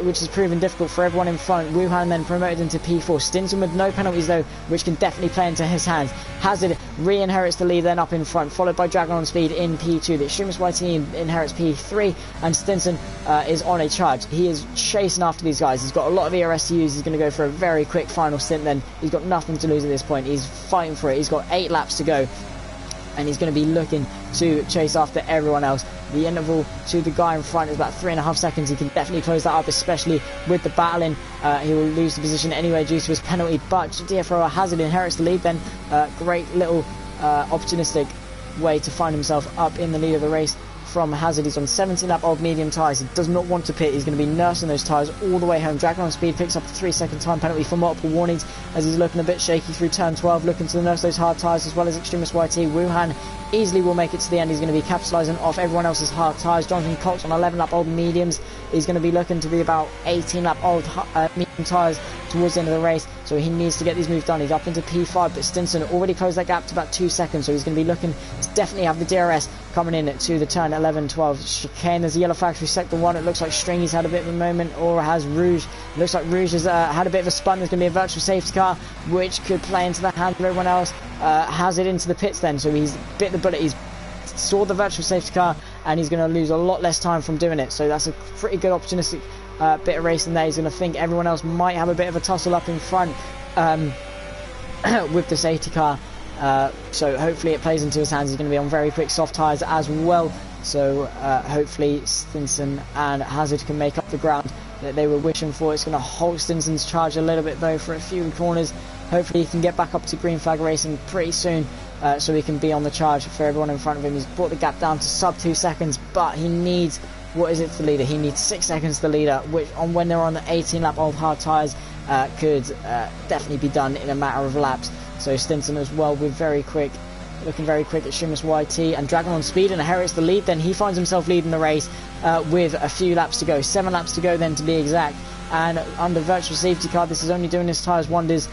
which has proven difficult for everyone in front. Wuhan then promoted into P4. Stinson with no penalties though, which can definitely play into his hands. Hazard re-inherits the lead then up in front, followed by Dragon on Speed in P2. The Extremist YT inherits P3, and Stinson is on a charge. He is chasing after these guys. He's got a lot of ERS to use. He's going to go for a very quick final stint then. He's got nothing to lose at this point. He's fighting for it. He's got 8 laps to go, and he's going to be looking to chase after everyone else. The interval to the guy in front is about 3.5 seconds. He can definitely close that up, especially with the battling. He will lose the position anyway due to his penalty, but DFO Hazard inherits the lead then. Great little opportunistic way to find himself up in the lead of the race from Hazard. He's on 17 lap old medium tyres. He does not want to pit. He's going to be nursing those tyres all the way home. Dragon on Speed picks up a 3-second time penalty for multiple warnings as he's looking a bit shaky through turn 12, looking to nurse those hard tyres, as well as Extremist YT. Wuhan easily will make it to the end. He's going to be capitalising off everyone else's hard tyres. Jonathan Cox on 11 lap old mediums. He's going to be looking to be about 18 lap old medium tyres towards the end of the race, so he needs to get these moves done. He's up into P5, but Stinson already closed that gap to about 2 seconds, so he's going to be looking to definitely have the DRS coming in to the turn 11-12 chicane. There's a yellow flag through sector 1. It looks like Stringy's had a bit of a moment, or has Rouge. It looks like Rouge has had a bit of a spun. There's going to be a virtual safety car, which could play into the hand of everyone else. Has it into the pits then, so he's bit the bullet. He's saw the virtual safety car, and he's going to lose a lot less time from doing it, so that's a pretty good opportunistic bit of racing there. He's going to think everyone else might have a bit of a tussle up in front with the safety car, so hopefully it plays into his hands. He's going to be on very quick soft tyres as well, so hopefully Stinson and Hazard can make up the ground that they were wishing for. It's going to halt Stinson's charge a little bit though for a few corners. Hopefully he can get back up to green flag racing pretty soon, so he can be on the charge for everyone in front of him. He's brought the gap down to sub 2 seconds, but he needs, what is it to the leader? He needs 6 seconds to the leader, which when they're on the 18 lap old hard tyres could definitely be done in a matter of laps. So Stinson as well with very quick, looking very quick at Shumus YT, and Dragon on Speed and inherits the lead. Then he finds himself leading the race with a few laps to go, 7 laps to go then to be exact. And under virtual safety car, this is only doing his tyres wonders,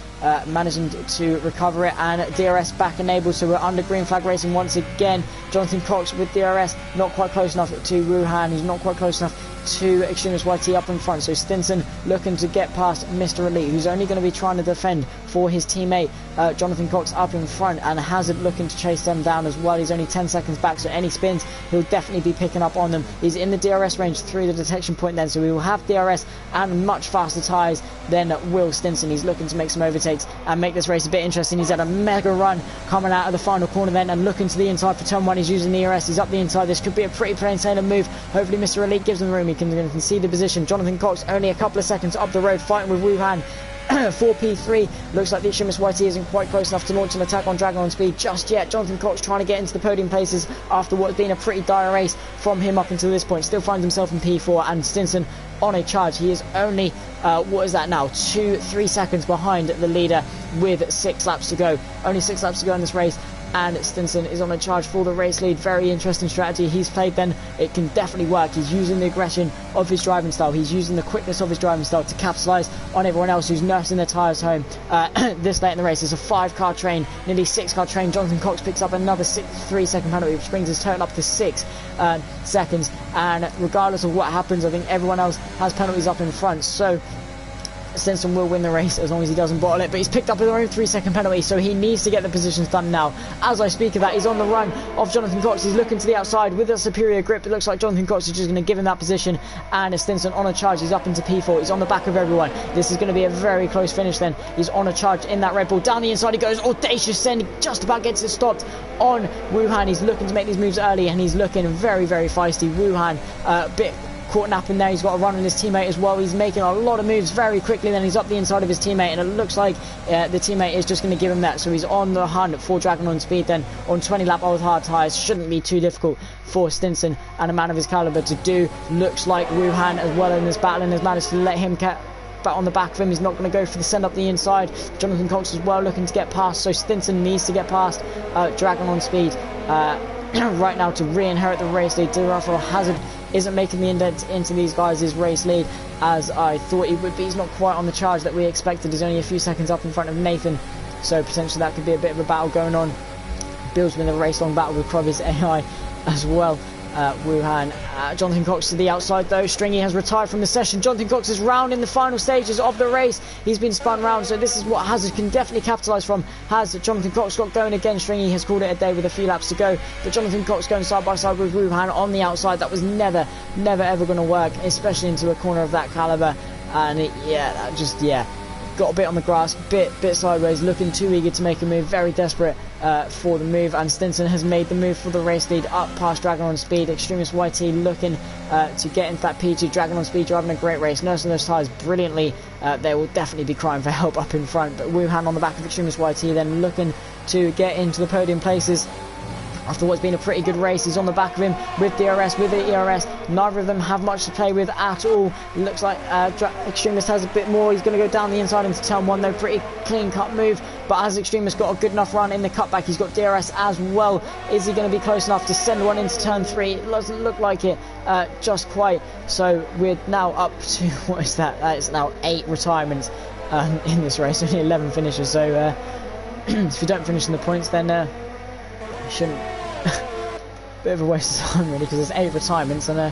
managing to recover it, and DRS back enabled, so we're under green flag racing once again. Jonathan Cox with DRS, not quite close enough to Wuhan, he's not quite close enough to Extremist YT up in front, so Stinson looking to get past Mr. Elite, who's only going to be trying to defend for his teammate Jonathan Cox up in front, and Hazard looking to chase them down as well. He's only 10 seconds back, so any spins he'll definitely be picking up on them. He's in the DRS range through the detection point then, so we will have DRS and much faster tyres than Will Stinson. He's looking to make some overtakes and make this race a bit interesting. He's had a mega run coming out of the final corner then, and looking to the inside for turn 1. He's using the ERS, he's up the inside. This could be a pretty plain sailing move. Hopefully Mr. Elite gives him room. He can see the position. Jonathan Cox only a couple of seconds up the road, fighting with Wuhan. 4P3, looks like the Extremist YT isn't quite close enough to launch an attack on Dragon on Speed just yet. Jonathan Cox trying to get into the podium places after what has been a pretty dire race from him up until this point. Still finds himself in P4, and Stinson on a charge. He is only, what is that now, 2-3 seconds behind the leader with 6 laps to go. Only 6 laps to go in this race, and Stinson is on a charge for the race lead. Very interesting strategy he's played then. It can definitely work. He's using the aggression of his driving style. He's using the quickness of his driving style to capitalise on everyone else who's nursing their tyres home this late in the race. It's a 5-car train, nearly 6-car train. Jonathan Cox picks up another 3-second penalty, which brings his total up to 6 seconds. And regardless of what happens, I think everyone else has penalties up in front. So Stinson will win the race as long as he doesn't bottle it, but he's picked up his own 3-second penalty, so he needs to get the positions done now. As I speak of that, he's on the run of Jonathan Cox. He's looking to the outside with a superior grip. It looks like Jonathan Cox is just going to give him that position, and Stinson on a charge. He's up into P4. He's on the back of everyone. This is going to be a very close finish then. He's on a charge in that Red Bull. Down the inside he goes. Audacious send. Just about gets it stopped on Wuhan. He's looking to make these moves early, and he's looking very, very feisty. Wuhan, bit caught napping there. He's got a run on his teammate as well. He's making a lot of moves very quickly. Then he's up the inside of his teammate, and it looks like the teammate is just going to give him that. So he's on the hunt for Dragon on Speed then on 20 lap old hard tyres. Shouldn't be too difficult for Stinson and a man of his caliber to do. Looks like Wuhan as well in this battle and has managed to let him back on the back of him. He's not going to go for the send up the inside. Jonathan Cox as well looking to get past, so Stinson needs to get past Dragon on Speed right now to re-inherit the race lead. Therefore Hazard isn't making the indent into these guys' race lead as I thought he would be. He's not quite on the charge that we expected. He's only a few seconds up in front of Nathan, so potentially that could be a bit of a battle going on. Bill's been a race-long battle with Krovi's AI as well. Wuhan, Jonathan Cox to the outside though. Stringy has retired from the session. Jonathan Cox is round in the final stages of the race. He's been spun round, so this is what Hazard can definitely capitalise from. Has Jonathan Cox got going again? Stringy has called it a day with a few laps to go, but Jonathan Cox going side by side with Wuhan on the outside. That was never ever going to work, especially into a corner of that calibre. And got a bit on the grass, bit sideways, looking too eager to make a move, very desperate for the move, and Stinson has made the move for the race lead up past Dragon on Speed. Extremist YT looking to get into that P2. Dragon on Speed driving a great race, nursing those tyres brilliantly. They will definitely be crying for help up in front, but Wuhan on the back of Extremist YT then looking to get into the podium places. After what's been a pretty good race, he's on the back of him with DRS, with the ERS. Neither of them have much to play with at all. It looks like Extremist has a bit more. He's going to go down the inside into turn 1 though. Pretty clean cut move. But has Extremist got a good enough run in the cutback? He's got DRS as well. Is he going to be close enough to send one into turn 3? It doesn't look like it just quite. So we're now up to, what is that? That is now 8 retirements in this race. Only 11 finishes. So if you don't finish in the points, then you shouldn't. Bit of a waste of time really, because there's 8 retirements and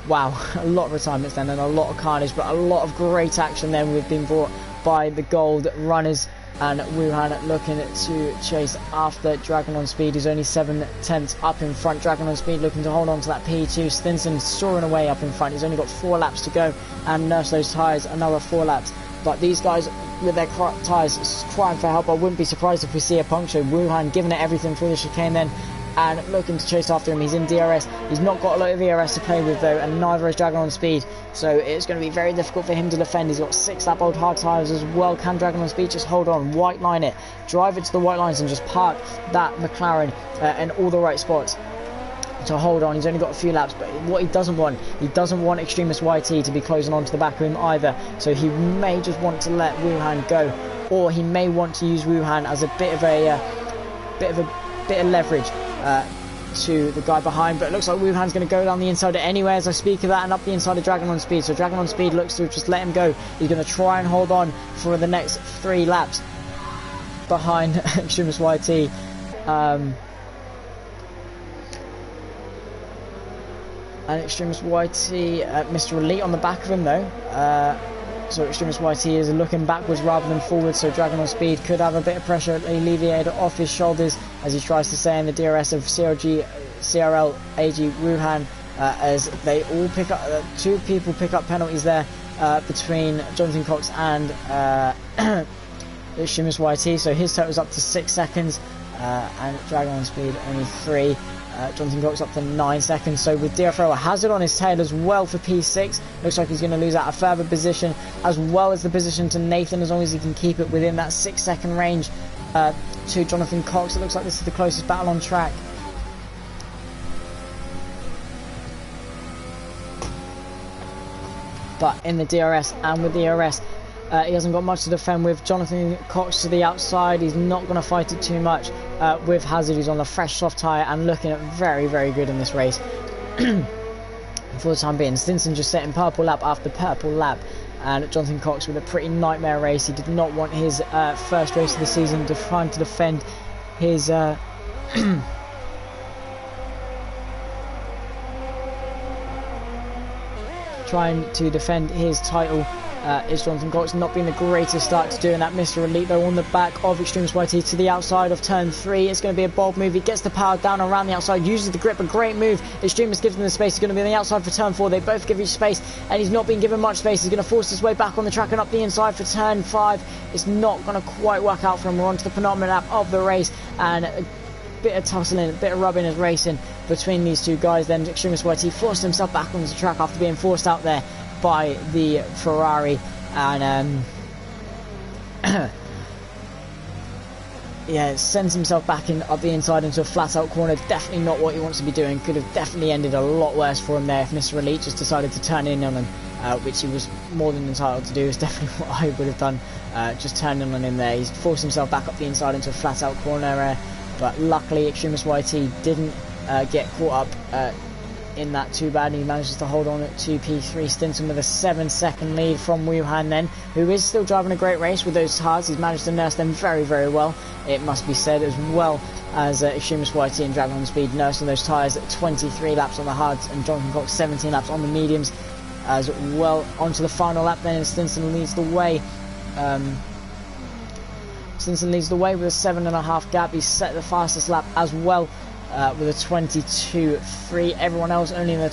wow, a lot of retirements then, and a lot of carnage, but a lot of great action then. We've been brought by the gold runners, and Wuhan looking to chase after Dragon on Speed, who's only 7/10 up in front. Dragon on Speed looking to hold on to that P2. Stinson soaring away up in front. He's only got 4 laps to go and nurse those tyres another 4 laps. But these guys with their tyres crying for help. I wouldn't be surprised if we see a puncture. Wuhan giving it everything through the chicane then, and looking to chase after him. He's in DRS. He's not got a lot of ERS to play with though, and neither has Dragon on Speed, so it's going to be very difficult for him to defend. He's got 6 lap old hard tyres as well. Can Dragon on Speed just hold on, white line it, drive it to the white lines and just park that McLaren in all the right spots to hold on? He's only got a few laps, but what he doesn't want Extremist YT to be closing on to the back of him either, so he may just want to let Wuhan go, or he may want to use Wuhan as a bit of leverage to the guy behind. But it looks like Wuhan's going to go down the inside anyway as I speak of that, and up the inside of Dragon on Speed. So Dragon on Speed looks to just let him go. He's going to try and hold on for the next 3 laps behind Extremist YT. And Extremist YT, Mr. Elite on the back of him though. So Extremist YT is looking backwards rather than forwards, so Dragon on Speed could have a bit of pressure alleviated off his shoulders as he tries to stay in the DRS of CRL, AG, Wuhan, as they all pick up, 2 people pick up penalties there between Jonathan Cox and Extremist YT, so his total is up to 6 seconds, and Dragon on Speed only 3. Jonathan Cox up to 9 seconds. So with DFO, a Hazard on his tail as well for P6. Looks like he's going to lose out a further position, as well as the position to Nathan, as long as he can keep it within that 6 second range to Jonathan Cox. It looks like this is the closest battle on track. But in the DRS and with the DRS, he hasn't got much to defend with. Jonathan Cox to the outside. He's not going to fight it too much with Hazard, who's on a fresh soft tyre and looking at very, very good in this race. For the time being, Stinson just setting purple lap after purple lap, and Jonathan Cox with a pretty nightmare race. He did not want his first race of the season trying to defend his title. Is Jonathan Cox not been the greatest start to doing that. Mr. Elite though on the back of Extremist YT to the outside of turn 3. It's going to be a bold move. He gets the power down around the outside, uses the grip, a great move. Extremist gives him the space. He's going to be on the outside for turn 4. They both give each space, and he's not been given much space. He's going to force his way back on the track and up the inside for turn 5. It's not going to quite work out for him. We're on to the penultimate lap of the race, and a bit of tussling, a bit of rubbing is racing between these 2 guys. Then Extremist YT forced himself back onto the track after being forced out there by the Ferrari, and yeah, it sends himself back in up the inside into a flat out corner. Definitely not what he wants to be doing. Could have definitely ended a lot worse for him there if Mr. Elite just decided to turn in on him, which he was more than entitled to do. Is definitely what I would have done, just turning on him there. He's forced himself back up the inside into a flat out corner, but luckily Extremist YT didn't get caught up in that too bad. He manages to hold on to P3. Stinson with a 7-second lead from Wuhan then, who is still driving a great race with those tyres. He's managed to nurse them very, very well, it must be said, as well as Extremist YT and Dragon on Speed nursing those tyres at 23 laps on the hards, and Jonathan Cox 17 laps on the mediums as well. Onto the final lap then, and Stinson leads the way. Stinson leads the way with a 7.5 gap. He's set the fastest lap as well with a 22.3. Everyone else only in the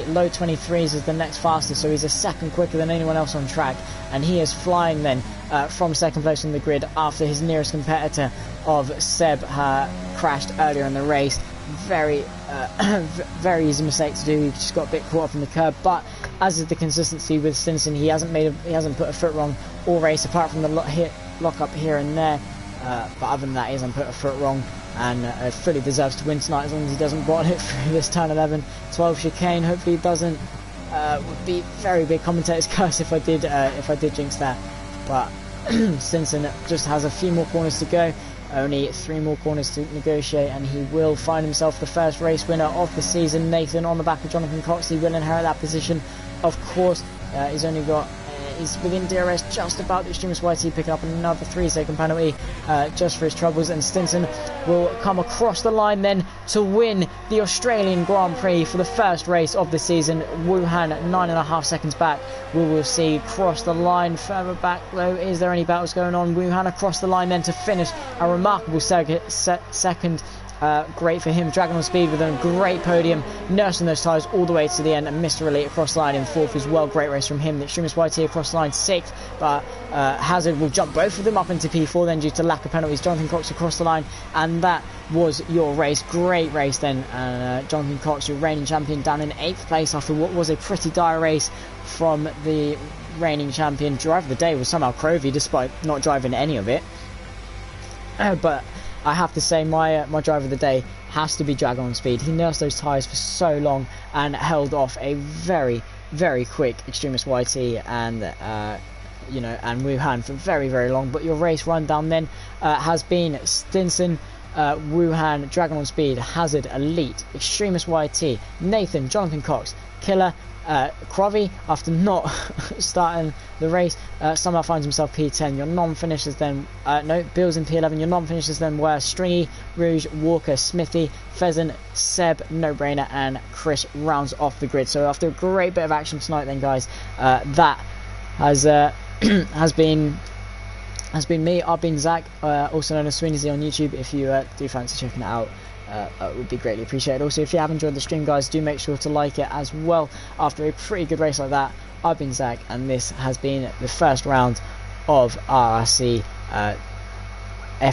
low 23s is the next fastest, so he's a second quicker than anyone else on track, and he is flying then from second place on the grid after his nearest competitor of Seb crashed earlier in the race. Very very easy mistake to do. He just got a bit caught up in the curb, but as is the consistency with Stinson, he hasn't put a foot wrong all race, apart from the lock up here and there, but other than that he hasn't put a foot wrong, and fully deserves to win tonight as long as he doesn't bottle it through this turn 11. 12 chicane, hopefully he doesn't. Would be very big commentator's curse if I did jinx that, but Stinson just has a few more corners to go. Only 3 more corners to negotiate, and he will find himself the first race winner of the season. Nathan on the back of Jonathan Cox, he will inherit that position, of course. He's within DRS just about. The Extremist YT picking up another 3-second penalty just for his troubles, and Stinson will come across the line then to win the Australian Grand Prix for the first race of the season. Wuhan 9.5 seconds back. We will see cross the line. Further back though, is there any battles going on? Wuhan across the line then to finish a remarkable second. Great for him. Dragon on Speed with a great podium, nursing those tyres all the way to the end, and Mr. Elite across the line in 4th as well. Great race from him. The Extremist YT across the line 6th, but Hazard will jump both of them up into P4 then due to lack of penalties. Jonathan Cox across the line, and that was your race. Great race then, and Jonathan Cox, your reigning champion, down in 8th place after what was a pretty dire race from the reigning champion. Driver of the day was somehow Crovey, despite not driving any of it, but I have to say my driver of the day has to be Dragon on Speed. He nursed those tyres for so long and held off a very, very quick Extremist YT and and Wuhan for very, very long. But your race rundown then has been Stinson, Wuhan, Dragon on Speed, Hazard, Elite, Extremist YT, Nathan, Jonathan Cox, Killer, Crovey, after not starting the race, somehow finds himself P10. Your non-finishers then, Bill's in P11. Your non-finishers then were Stringy, Rouge, Walker, Smithy, Pheasant, Seb, No Brainer, and Chris rounds off the grid. So after a great bit of action tonight then, guys, that has been me. I've been Zach, also known as Sweeney on YouTube. If you do fancy checking it out, it would be greatly appreciated. Also, if you have enjoyed the stream, guys, do make sure to like it as well. After a pretty good race like that, I've been Zach, and this has been the first round of RRC